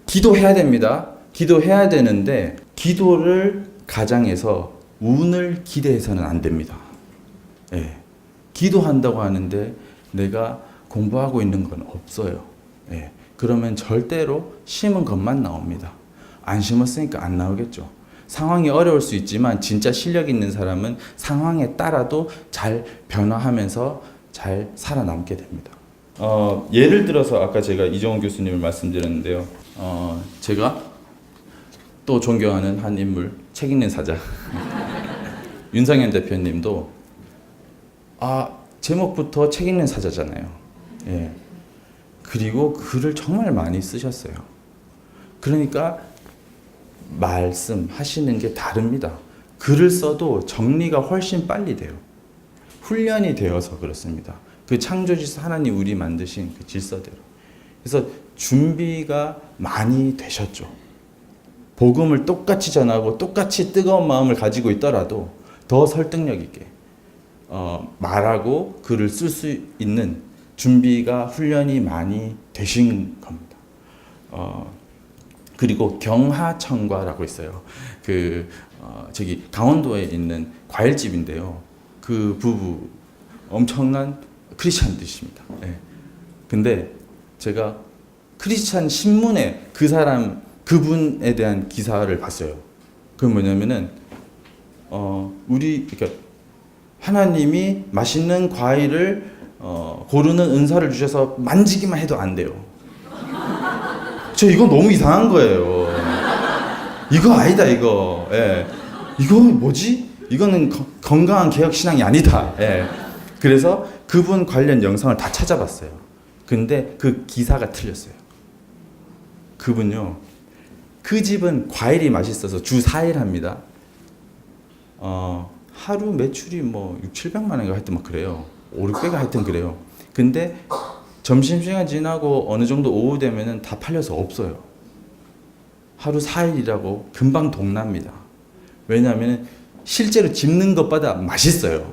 기도해야 됩니다. 기도해야 되는데 기도를 가장해서 운을 기대해서는 안 됩니다. 예. 기도한다고 하는데 내가 공부하고 있는 건 없어요. 예. 그러면 절대로 심은 것만 나옵니다. 안 심었으니까 안 나오겠죠. 상황이 어려울 수 있지만 진짜 실력 있는 사람은 상황에 따라도 잘 변화하면서 잘 살아남게 됩니다. 예를 들어서 아까 제가 이정훈 교수님을 말씀드렸는데요. 제가 또 존경하는 한 인물, 책 읽는 사자 윤상현 대표님도 제목부터 책 읽는 사자잖아요. 예. 그리고 글을 정말 많이 쓰셨어요. 그러니까 말씀하시는 게 다릅니다. 글을 써도 정리가 훨씬 빨리 돼요. 훈련이 되어서 그렇습니다. 그 창조질서 하나님 우리 만드신 그 질서대로. 그래서 준비가 많이 되셨죠. 복음을 똑같이 전하고 똑같이 뜨거운 마음을 가지고 있더라도 더 설득력 있게 말하고 글을 쓸 수 있는 준비가 훈련이 많이 되신 겁니다. 그리고 경하청과라고 있어요. 저기 강원도에 있는 과일집인데요. 그 부부 엄청난 크리스찬들이십니다. 예. 근데 제가 크리스찬 신문에 그분에 대한 기사를 봤어요. 그건 뭐냐면은 그러니까 하나님이 맛있는 과일을 고르는 은사를 주셔서 만지기만 해도 안 돼요. 저 이거 너무 이상한 거예요. 이거 아니다 이거. 예. 이거 뭐지? 이거는 건강한 개혁 신앙이 아니다. 예. 그래서 그분 관련 영상을 다 찾아봤어요. 근데 그 기사가 틀렸어요. 그분요. 그 집은 과일이 맛있어서 주 4일 합니다. 하루 매출이 뭐 600~700만 원인가 하여튼 막 그래요. 500~600가 하여튼 그래요. 근데 점심시간 지나고 어느 정도 오후 되면은 다 팔려서 없어요. 하루 4일이라고 금방 동납니다. 왜냐하면 실제로 집는 것보다 맛있어요.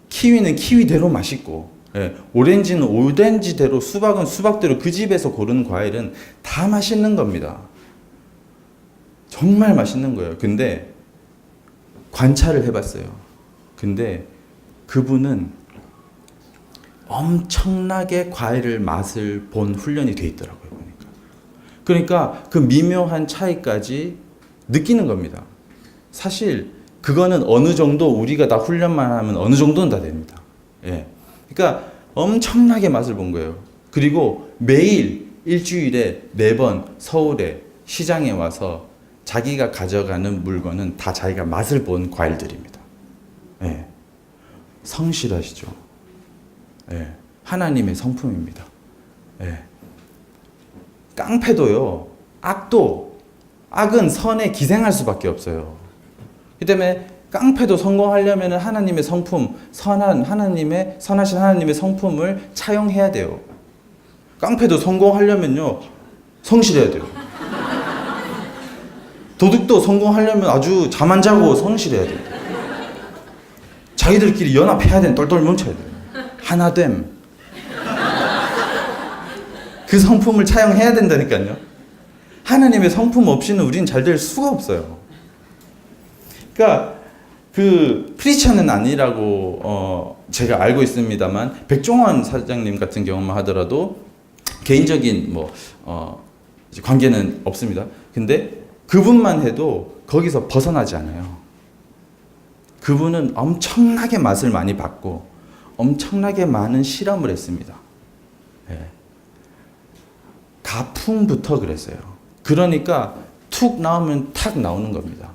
키위는 키위대로 맛있고, 예, 오렌지는 오렌지대로, 수박은 수박대로 그 집에서 고르는 과일은 다 맛있는 겁니다. 정말 맛있는 거예요. 근데 관찰을 해봤어요. 근데 그분은 엄청나게 과일을 맛을 본 훈련이 돼 있더라고요. 그러니까 그 미묘한 차이까지 느끼는 겁니다. 사실 그거는 어느 정도 우리가 다 훈련만 하면 어느 정도는 다 됩니다. 예. 그러니까 엄청나게 맛을 본 거예요. 그리고 매일 일주일에 4번 서울에 시장에 와서 자기가 가져가는 물건은 다 자기가 맛을 본 과일들입니다. 예. 성실하시죠. 예. 하나님의 성품입니다. 예. 깡패도요, 악은 선에 기생할 수밖에 없어요. 그 때문에 깡패도 성공하려면 하나님의 성품, 선하신 하나님의 성품을 차용해야 돼요. 깡패도 성공하려면요, 성실해야 돼요. 도둑도 성공하려면 아주 잠 안 자고 성실해야 돼요. 자기들끼리 연합해야 돼. 똘똘 뭉쳐야 돼요. 하나됨. 그 성품을 차용해야 된다니까요. 하나님의 성품 없이는 우리는 잘 될 수가 없어요. 그러니까 그 크리스천은 아니라고 제가 알고 있습니다만 백종원 사장님 같은 경우만 하더라도 개인적인 관계는 없습니다. 근데 그분만 해도 거기서 벗어나지 않아요. 그분은 엄청나게 맛을 많이 봤고 엄청나게 많은 실험을 했습니다. 예. 가풍부터 그랬어요. 그러니까 툭 나오면 탁 나오는 겁니다.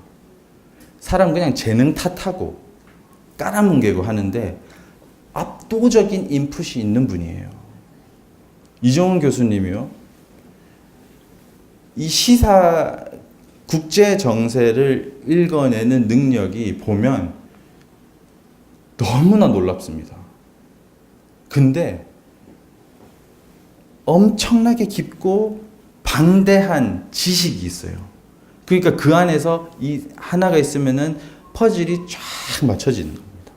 사람 그냥 재능 탓하고 깔아뭉개고 하는데 압도적인 인풋이 있는 분이에요. 이정훈 교수님이요. 이 시사 국제 정세를 읽어내는 능력이 보면 너무나 놀랍습니다. 근데 엄청나게 깊고 방대한 지식이 있어요. 그러니까 그 안에서 이 하나가 있으면은 퍼즐이 쫙 맞춰지는 겁니다.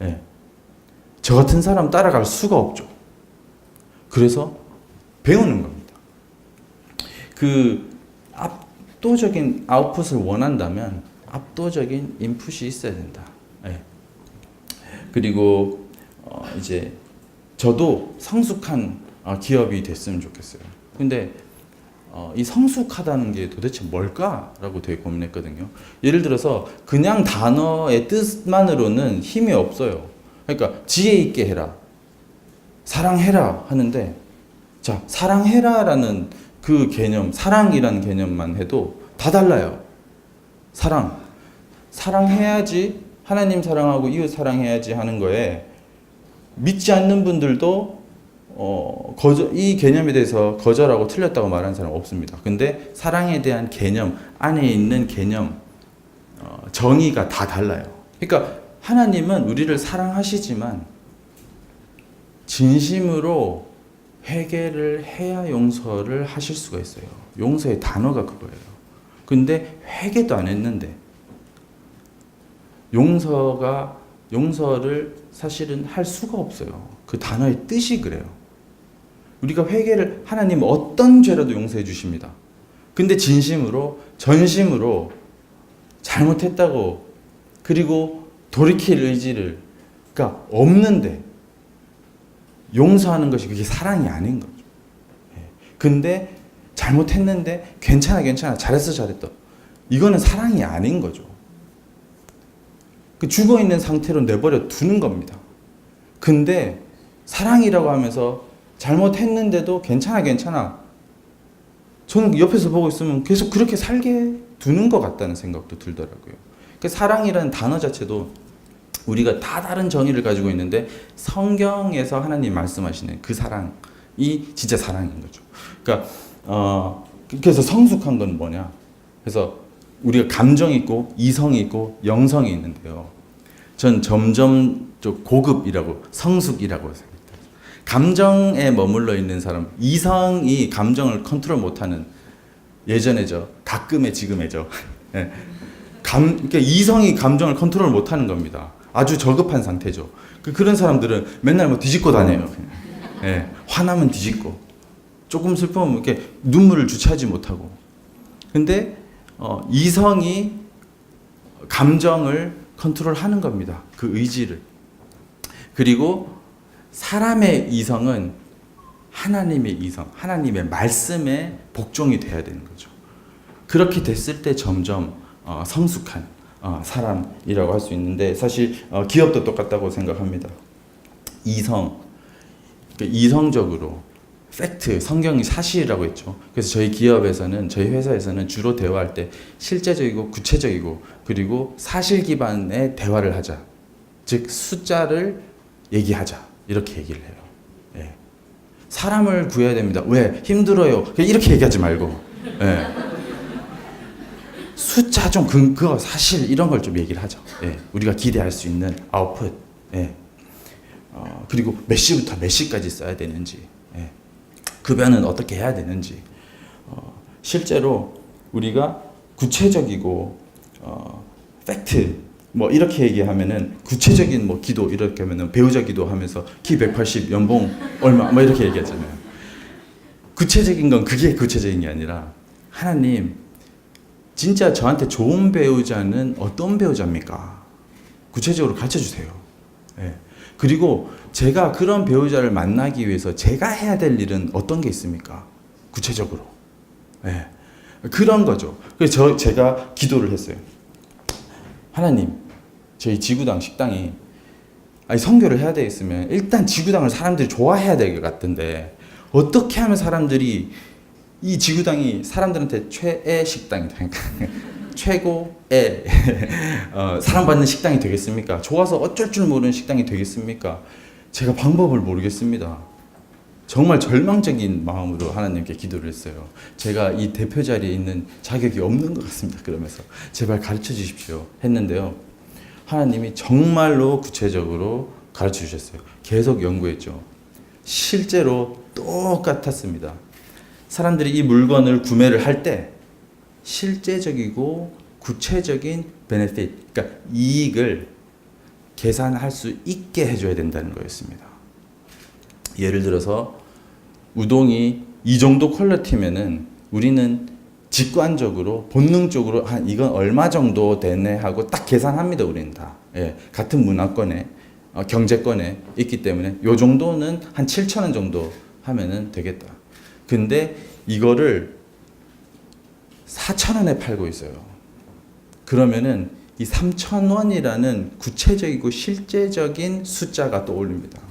예. 저 같은 사람 따라갈 수가 없죠. 그래서 배우는 겁니다. 그 압도적인 아웃풋을 원한다면 압도적인 인풋이 있어야 된다. 예. 그리고 이제 저도 성숙한 기업이 됐으면 좋겠어요. 근데 이 성숙하다는 게 도대체 뭘까라고 되게 고민했거든요. 예를 들어서 그냥 단어의 뜻만으로는 힘이 없어요. 그러니까 지혜 있게 해라, 사랑해라 하는데, 자, 사랑해라라는 그 개념, 사랑이라는 개념만 해도 다 달라요. 사랑해야지, 하나님 사랑하고 이웃 사랑해야지 하는 거에 믿지 않는 분들도 이 개념에 대해서 거절하고 틀렸다고 말하는 사람 없습니다. 근데 사랑에 대한 개념, 안에 있는 개념, 정의가 다 달라요. 그러니까 하나님은 우리를 사랑하시지만 진심으로 회개를 해야 용서를 하실 수가 있어요. 용서의 단어가 그거예요. 근데 회개도 안 했는데 용서를 사실은 할 수가 없어요. 그 단어의 뜻이 그래요. 우리가 회개를, 하나님 어떤 죄라도 용서해 주십니다. 근데 진심으로, 전심으로 잘못했다고, 그리고 돌이킬 의지를, 그러니까 없는데 용서하는 것이 그게 사랑이 아닌 거죠. 근데 잘못했는데 괜찮아, 잘했다. 이거는 사랑이 아닌 거죠. 그 죽어 있는 상태로 내버려 두는 겁니다. 근데 사랑이라고 하면서 잘못했는데도 괜찮아. 저는 옆에서 보고 있으면 계속 그렇게 살게 두는 것 같다는 생각도 들더라고요. 그 사랑이라는 단어 자체도 우리가 다 다른 정의를 가지고 있는데 성경에서 하나님 말씀하시는 그 사랑이 진짜 사랑인 거죠. 그러니까 그래서 성숙한 건 뭐냐? 그래서 우리가 감정이 있고 이성이 있고 영성이 있는데요. 전 점점 좀 고급이라고, 성숙이라고 생각해요. 감정에 머물러 있는 사람, 이성이 감정을 컨트롤 못하는, 예전에죠. 가끔의 지금의죠. 네. 그러니까 이성이 감정을 컨트롤 못하는 겁니다. 아주 저급한 상태죠. 그런 사람들은 맨날 뭐 뒤집고 다녀요. 네. 화나면 뒤집고, 조금 슬프면 이렇게 눈물을 주체하지 못하고. 근데 이성이 감정을 컨트롤하는 겁니다. 그 의지를. 그리고 사람의 이성은 하나님의 이성, 하나님의 말씀에 복종이 돼야 되는 거죠. 그렇게 됐을 때 점점 성숙한 사람이라고 할 수 있는데, 사실 기업도 똑같다고 생각합니다. 이성적으로 팩트, 성경이 사실이라고 했죠. 그래서 저희 기업에서는, 저희 회사에서는 주로 대화할 때 실제적이고 구체적이고 그리고 사실 기반의 대화를 하자. 즉 숫자를 얘기하자. 이렇게 얘기를 해요. 예. 사람을 구해야 됩니다. 왜? 힘들어요. 이렇게 얘기하지 말고. 예. 숫자 좀 근거, 사실 이런 걸 좀 얘기를 하죠. 예. 우리가 기대할 수 있는 아웃풋. 예. 그리고 몇 시부터 몇 시까지 써야 되는지. 예. 급여는 어떻게 해야 되는지. 실제로 우리가 구체적이고 팩트, 뭐 이렇게 얘기하면은 구체적인 뭐 기도 이렇게 하면은 배우자 기도하면서 키 180 연봉 얼마 뭐 이렇게 얘기하잖아요. 구체적인 건 그게 구체적인 게 아니라, 하나님 진짜 저한테 좋은 배우자는 어떤 배우자입니까? 구체적으로 가르쳐 주세요. 예. 그리고 제가 그런 배우자를 만나기 위해서 제가 해야 될 일은 어떤 게 있습니까? 구체적으로. 예. 그런 거죠. 그래서 제가 기도를 했어요. 하나님, 저희 지구당 식당이, 선교를 해야 되겠으면 일단 지구당을 사람들이 좋아해야 될 것 같은데, 어떻게 하면 사람들이 이 지구당이 사람들한테 최애 식당이다, 최고의 사랑받는 식당이 되겠습니까? 좋아서 어쩔 줄 모르는 식당이 되겠습니까? 제가 방법을 모르겠습니다. 정말 절망적인 마음으로 하나님께 기도를 했어요. 제가 이 대표 자리에 있는 자격이 없는 것 같습니다. 그러면서 제발 가르쳐 주십시오 했는데요. 하나님이 정말로 구체적으로 가르쳐 주셨어요. 계속 연구했죠. 실제로 똑같았습니다. 사람들이 이 물건을 구매를 할 때 실제적이고 구체적인 베네핏, 그러니까 이익을 계산할 수 있게 해줘야 된다는 거였습니다. 예를 들어서 우동이 이 정도 퀄리티면은 우리는 직관적으로 본능적으로 한 이건 얼마 정도 되네 하고 딱 계산합니다. 우리는 다 같은 문화권에 경제권에 있기 때문에 요 정도는 한 7,000원 정도 하면은 되겠다. 근데 이거를 4,000원에 팔고 있어요. 그러면은 이 3,000원이라는 구체적이고 실제적인 숫자가 떠올립니다.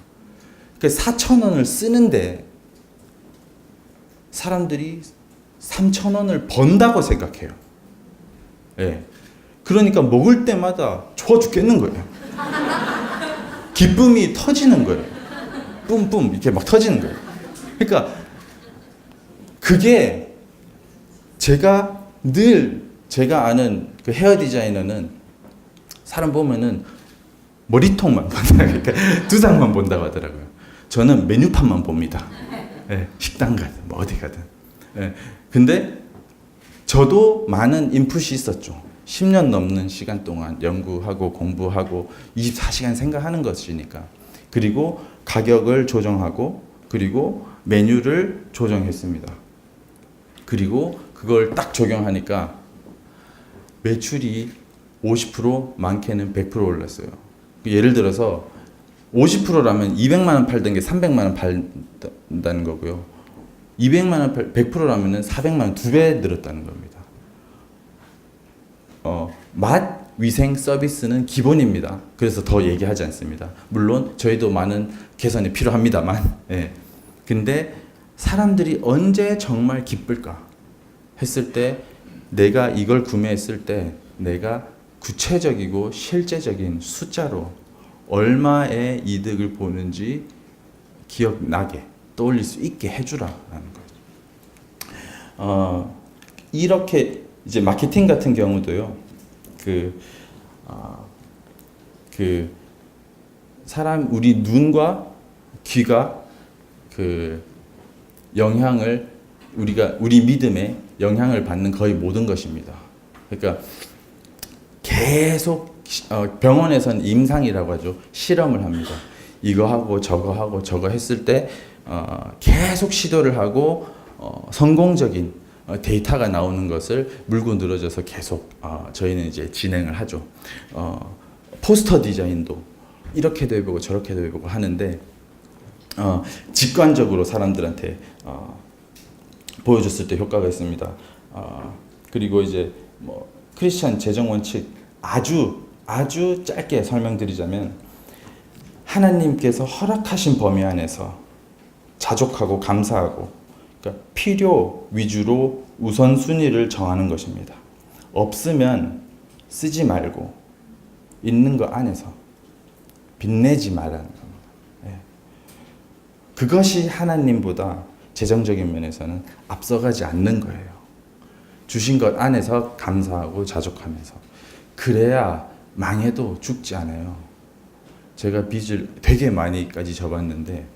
그 4,000원을 쓰는데 사람들이 3,000원을 번다고 생각해요. 그러니까 먹을 때마다 좋아 죽겠는 거예요. 기쁨이 터지는 거예요. 뿜뿜 이렇게 막 터지는 거예요. 그러니까 그게 제가 아는 그 헤어 디자이너는 사람 보면은 머리통만 본다, 그러니까 두상만 본다고 하더라고요. 저는 메뉴판만 봅니다. 식당 가든 뭐 어디 가든. 근데 저도 많은 인풋이 있었죠. 10년 넘는 시간 동안 연구하고 공부하고 24시간 생각하는 것이니까. 그리고 가격을 조정하고 그리고 메뉴를 조정했습니다. 그리고 그걸 딱 적용하니까 매출이 50% 많게는 100% 올랐어요. 예를 들어서 50%라면 200만 원 팔던 게 300만 원 팔다는 거고요. 200만 원 100%라면은 400만 원 2배 늘었다는 겁니다. 맛, 위생, 서비스는 기본입니다. 그래서 더 얘기하지 않습니다. 물론 저희도 많은 개선이 필요합니다만. 근데 사람들이 언제 정말 기쁠까 했을 때 내가 이걸 구매했을 때 내가 구체적이고 실제적인 숫자로 얼마의 이득을 보는지 기억나게 떠올릴 수 있게 해주라라는 거죠. 이렇게 이제 마케팅 같은 경우도요. 사람 우리 눈과 귀가 영향을 우리 믿음에 영향을 받는 거의 모든 것입니다. 그러니까 계속 병원에서는 임상이라고 하죠. 실험을 합니다. 이거 하고 저거 했을 때 계속 시도를 하고 성공적인 데이터가 나오는 것을 물고 늘어져서 계속 저희는 이제 진행을 하죠. 포스터 디자인도 이렇게도 해보고 저렇게도 해보고 하는데 직관적으로 사람들한테 보여줬을 때 효과가 있습니다. 그리고 이제 뭐 크리스천 재정 원칙 아주 짧게 설명드리자면 하나님께서 허락하신 범위 안에서 자족하고 감사하고 그러니까 필요 위주로 우선순위를 정하는 것입니다. 없으면 쓰지 말고 있는 거 안에서 빚내지 말라는 겁니다. 그것이 하나님보다 재정적인 면에서는 앞서가지 않는 거예요. 주신 것 안에서 감사하고 자족하면서 그래야 망해도 죽지 않아요. 제가 빚을 되게 많이까지 져봤는데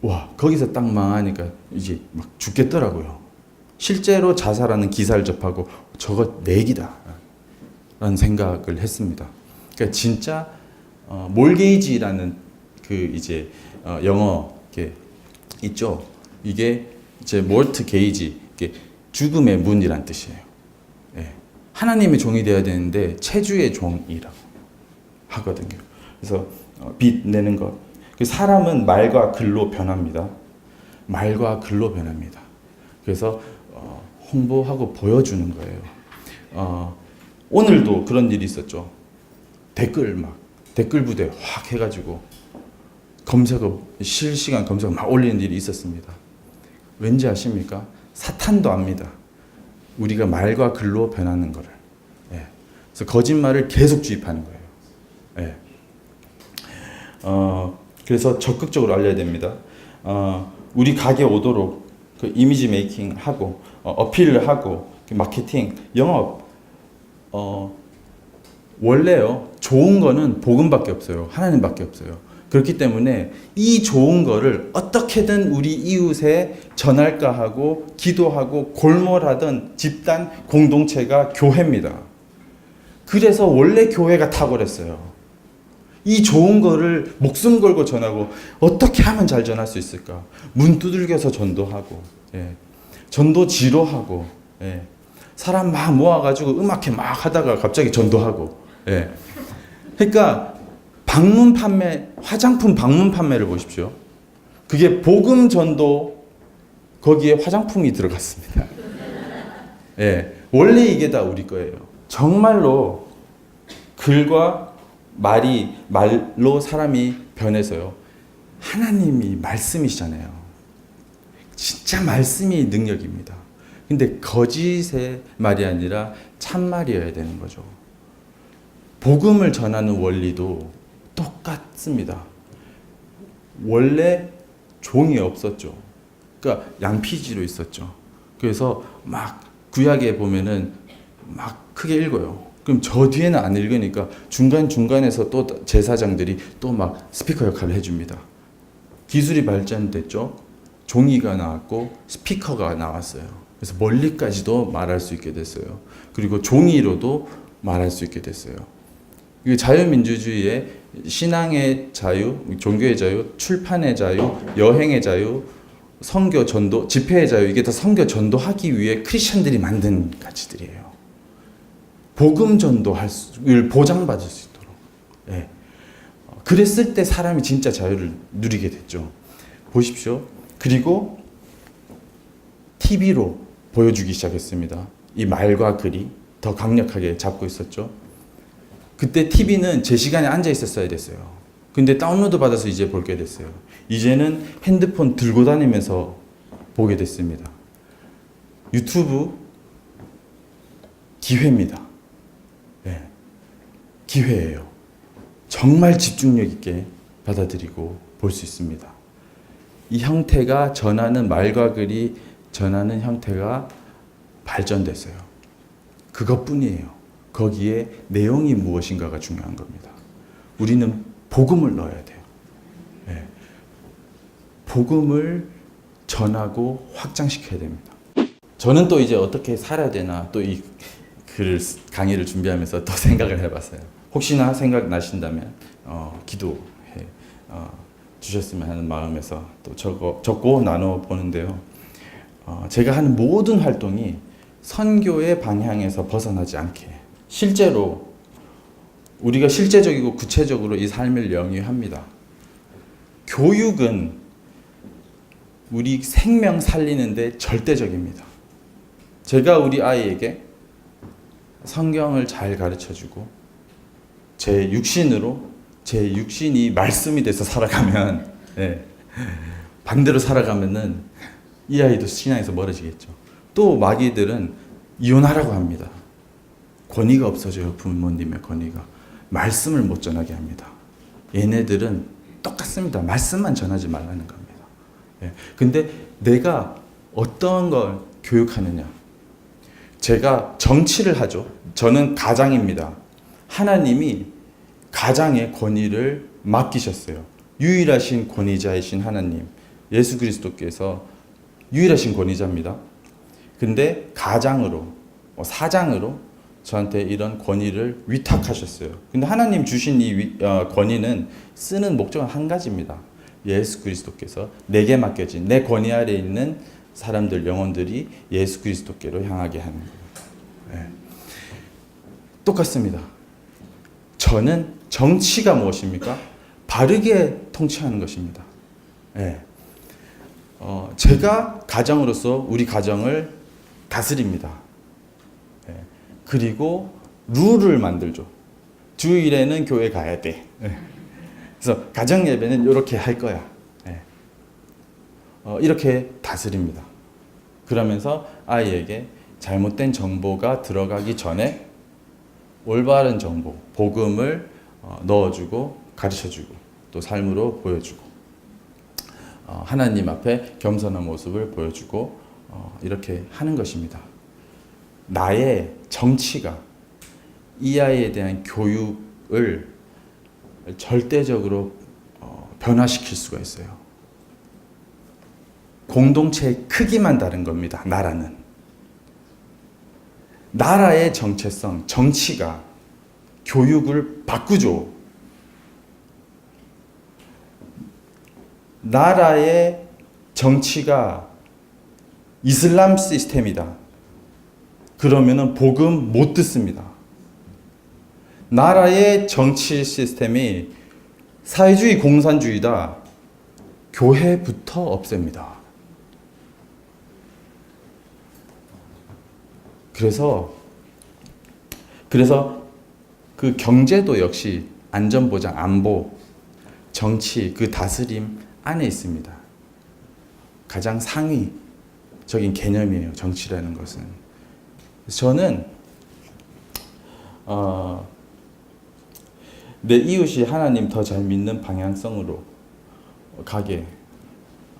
와 거기서 딱 망하니까 이제 막 죽겠더라고요. 실제로 자살하는 기사를 접하고 저거 내기다 라는 생각을 했습니다. 그러니까 진짜 몰게이지라는 그 이제 영어 이렇게 있죠. 이게 이제 몰트 게이지 죽음의 문이란 뜻이에요. 하나님의 종이 되어야 되는데 체주의 종이라고 하거든요. 그래서 빚 내는 것. 사람은 말과 글로 변합니다. 말과 글로 변합니다. 그래서 홍보하고 보여주는 거예요. 오늘도 그런 일이 있었죠. 댓글 부대 확 해가지고 실시간 검색어 막 올리는 일이 있었습니다. 왠지 아십니까? 사탄도 압니다. 우리가 말과 글로 변하는 거를. 그래서 거짓말을 계속 주입하는 거예요. 예. 그래서 적극적으로 알려야 됩니다. 우리 가게 오도록 그 이미지 메이킹 하고 어필을 하고 마케팅, 영업 원래요 좋은 거는 복음밖에 없어요. 하나님밖에 없어요. 그렇기 때문에 이 좋은 거를 어떻게든 우리 이웃에 전할까 하고 기도하고 골몰하던 집단 공동체가 교회입니다. 그래서 원래 교회가 탁월했어요. 이 좋은 거를 목숨 걸고 전하고 어떻게 하면 잘 전할 수 있을까? 문 두들겨서 전도하고, 전도 지로하고, 사람 막 모아가지고 음악회 막 하다가 갑자기 전도하고, 그러니까 방문 판매, 화장품 방문 판매를 보십시오. 그게 복음 전도 거기에 화장품이 들어갔습니다. 원래 이게 다 우리 거예요. 정말로 글과 말로 사람이 변해서요. 하나님이 말씀이시잖아요. 진짜 말씀이 능력입니다. 근데 거짓의 말이 아니라 참말이어야 되는 거죠. 복음을 전하는 원리도 똑같습니다. 원래 종이 없었죠. 그러니까 양피지로 있었죠. 그래서 막 구약에 보면은 막 크게 읽어요. 그럼 저 뒤에는 안 읽으니까 중간중간에서 또 제사장들이 또 막 스피커 역할을 해줍니다. 기술이 발전됐죠. 종이가 나왔고 스피커가 나왔어요. 그래서 멀리까지도 말할 수 있게 됐어요. 그리고 종이로도 말할 수 있게 됐어요. 이게 자유민주주의의 신앙의 자유, 종교의 자유, 출판의 자유, 여행의 자유, 선교 전도, 집회의 자유, 이게 다 선교 전도하기 위해 크리스천들이 만든 가치들이에요. 복음 전도를 보장받을 수 있도록. 그랬을 때 사람이 진짜 자유를 누리게 됐죠. 보십시오. 그리고 TV로 보여주기 시작했습니다. 이 말과 글이 더 강력하게 잡고 있었죠. 그때 TV는 제 시간에 앉아 있었어야 됐어요. 근데 다운로드 받아서 이제 보게 됐어요. 이제는 핸드폰 들고 다니면서 보게 됐습니다. 유튜브 기회입니다. 기회예요. 정말 집중력 있게 받아들이고 볼 수 있습니다. 이 형태가 전하는 말과 글이 전하는 형태가 발전됐어요. 그것뿐이에요. 거기에 내용이 무엇인가가 중요한 겁니다. 우리는 복음을 넣어야 돼요. 복음을 전하고 확장시켜야 됩니다. 저는 또 이제 어떻게 살아야 되나 또 이 강의를 준비하면서 또 생각을 해봤어요. 혹시나 생각나신다면 기도해 주셨으면 하는 마음에서 또 적고 나눠 보는데요. 제가 하는 모든 활동이 선교의 방향에서 벗어나지 않게 실제로 우리가 실제적이고 구체적으로 이 삶을 영위합니다. 교육은 우리 생명 살리는데 절대적입니다. 제가 우리 아이에게 성경을 잘 가르쳐주고 제 육신이 말씀이 돼서 살아가면 반대로 살아가면은 이 아이도 신앙에서 멀어지겠죠. 또 마귀들은 이혼하라고 합니다. 권위가 없어져요. 부모님의 권위가. 말씀을 못 전하게 합니다. 얘네들은 똑같습니다. 말씀만 전하지 말라는 겁니다. 근데 내가 어떤 걸 교육하느냐. 제가 정치를 하죠. 저는 가장입니다. 하나님이 가장의 권위를 맡기셨어요. 유일하신 권위자이신 하나님, 예수 그리스도께서 유일하신 권위자입니다. 근데 가장으로, 사장으로 저한테 이런 권위를 위탁하셨어요. 근데 하나님 주신 이 권위는 쓰는 목적은 한 가지입니다. 예수 그리스도께서 내게 맡겨진 내 권위 아래 있는 사람들, 영혼들이 예수 그리스도께로 향하게 하는 거예요. 똑같습니다. 저는 정치가 무엇입니까? 바르게 통치하는 것입니다. 제가 가정으로서 우리 가정을 다스립니다. 그리고 룰을 만들죠. 주일에는 교회 가야 돼. 그래서 가정 예배는 이렇게 할 거야. 이렇게 다스립니다. 그러면서 아이에게 잘못된 정보가 들어가기 전에 올바른 정보, 복음을 넣어주고 가르쳐주고 또 삶으로 보여주고 하나님 앞에 겸손한 모습을 보여주고 이렇게 하는 것입니다. 나의 정치가 이 아이에 대한 교육을 절대적으로 변화시킬 수가 있어요. 공동체의 크기만 다른 겁니다. 나라의 정체성, 정치가 교육을 바꾸죠. 나라의 정치가 이슬람 시스템이다. 그러면은 복음 못 듣습니다. 나라의 정치 시스템이 사회주의 공산주의다. 교회부터 없앱니다. 그래서 그 경제도 역시 안전보장, 안보, 정치, 그 다스림 안에 있습니다. 가장 상위적인 개념이에요. 정치라는 것은. 저는 내 이웃이 하나님 더 잘 믿는 방향성으로 가게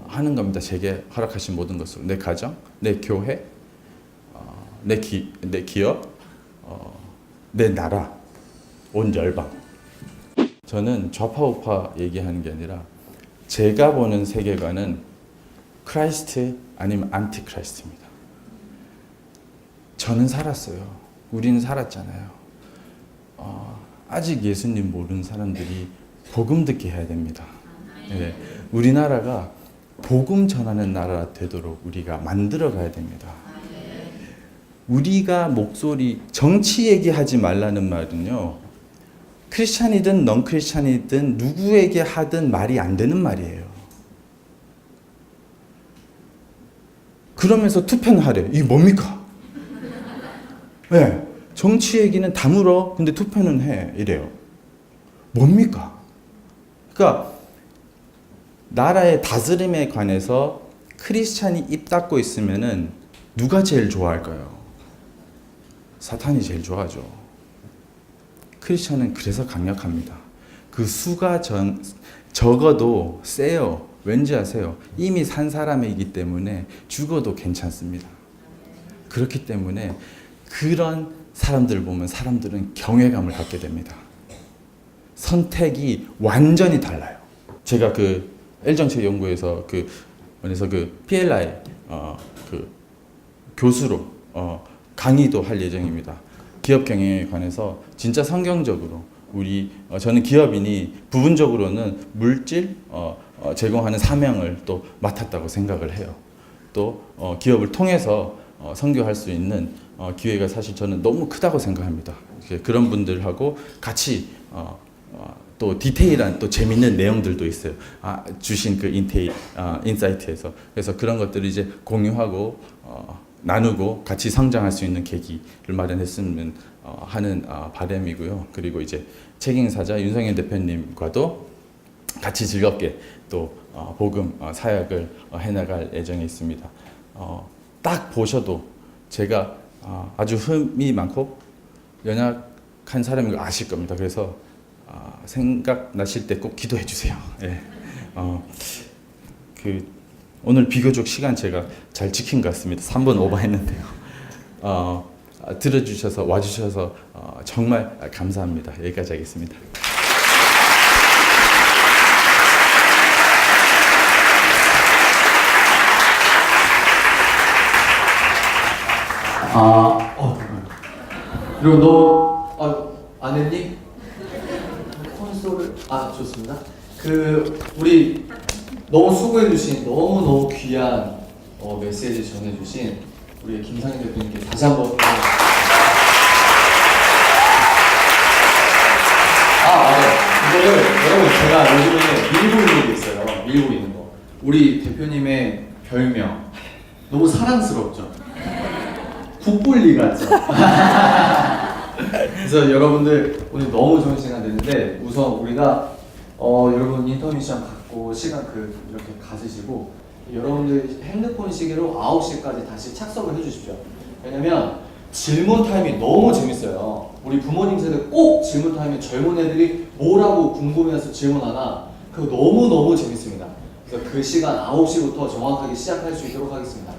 하는 겁니다. 제게 허락하신 모든 것으로. 내 가정, 내 교회, 내 기업, 내 나라, 온 열방. 저는 좌파 우파 얘기하는 게 아니라 제가 보는 세계관은 크라이스트 아니면 안티 크라이스트입니다. 저는 살았어요. 우리는 살았잖아요. 아직 예수님 모르는 사람들이 복음 듣게 해야 됩니다. 네. 우리나라가 복음 전하는 나라 되도록 우리가 만들어 가야 됩니다. 우리가 목소리, 정치 얘기하지 말라는 말은요, 크리스찬이든 넌 크리스찬이든 누구에게 하든 말이 안 되는 말이에요. 그러면서 투표는 하래. 이게 뭡니까? 네. 정치 얘기는 다물어. 근데 투표는 해. 이래요. 뭡니까? 그러니까 나라의 다스림에 관해서 크리스찬이 입 닫고 있으면은 누가 제일 좋아할까요? 사탄이 제일 좋아하죠. 크리스찬은 그래서 강력합니다. 그 수가 적어도 세요. 왠지 아세요? 이미 산 사람이기 때문에 죽어도 괜찮습니다. 그렇기 때문에 그런 사람들 보면 사람들은 경외감을 갖게 됩니다. 선택이 완전히 달라요. 제가 그 L정책 연구에서 그 PLI 그 교수로 강의도 할 예정입니다. 기업 경영에 관해서 진짜 성경적으로 저는 기업인이 부분적으로는 물질 제공하는 사명을 또 맡았다고 생각을 해요. 또 기업을 통해서 선교할 수 있는 기회가 사실 저는 너무 크다고 생각합니다. 그런 분들하고 같이 또 디테일한 또 재밌는 내용들도 있어요. 주신 그 인사이트에서. 그래서 그런 것들을 이제 공유하고 나누고 같이 성장할 수 있는 계기를 마련했으면 하는 바람이고요. 그리고 이제 책임사자 윤상현 대표님과도 같이 즐겁게 또 복음 사역을 해나갈 예정에 있습니다. 딱 보셔도 제가 아주 흠이 많고 연약한 사람인 걸 아실 겁니다. 그래서 생각나실 때 꼭 기도해 주세요. 예. 오늘 비교적 시간 제가 잘 지킨 것 같습니다. 3분 오버했는데요. 들어주셔서 와주셔서 정말 감사합니다. 여기까지 하겠습니다. 그리고 너 안 했니? 콘솔을 좋습니다. 우리 너무 수고해주신 너무 귀한 메시지 전해주신 우리 김상현 대표님께 다시 한번 맞아요. 이거를 여러분 제가 요즘에 밀고 있는 게 있어요. 밀고 있는 거. 우리 대표님의 별명 너무 사랑스럽죠. 국볼리 같죠. 그래서 여러분들 오늘 너무 좋은 시간 됐는데 우선 우리가 여러분 인터뷰 시간 갖고 시간 이렇게 가지시고 여러분들 핸드폰 시계로 9시까지 다시 착석을 해주십시오. 왜냐면 질문 타임이 너무 재밌어요. 우리 부모님 세대 꼭 질문 타임에 젊은 애들이 뭐라고 궁금해서 질문하나 그거 너무너무 재밌습니다. 그래서 그 시간 9시부터 정확하게 시작할 수 있도록 하겠습니다.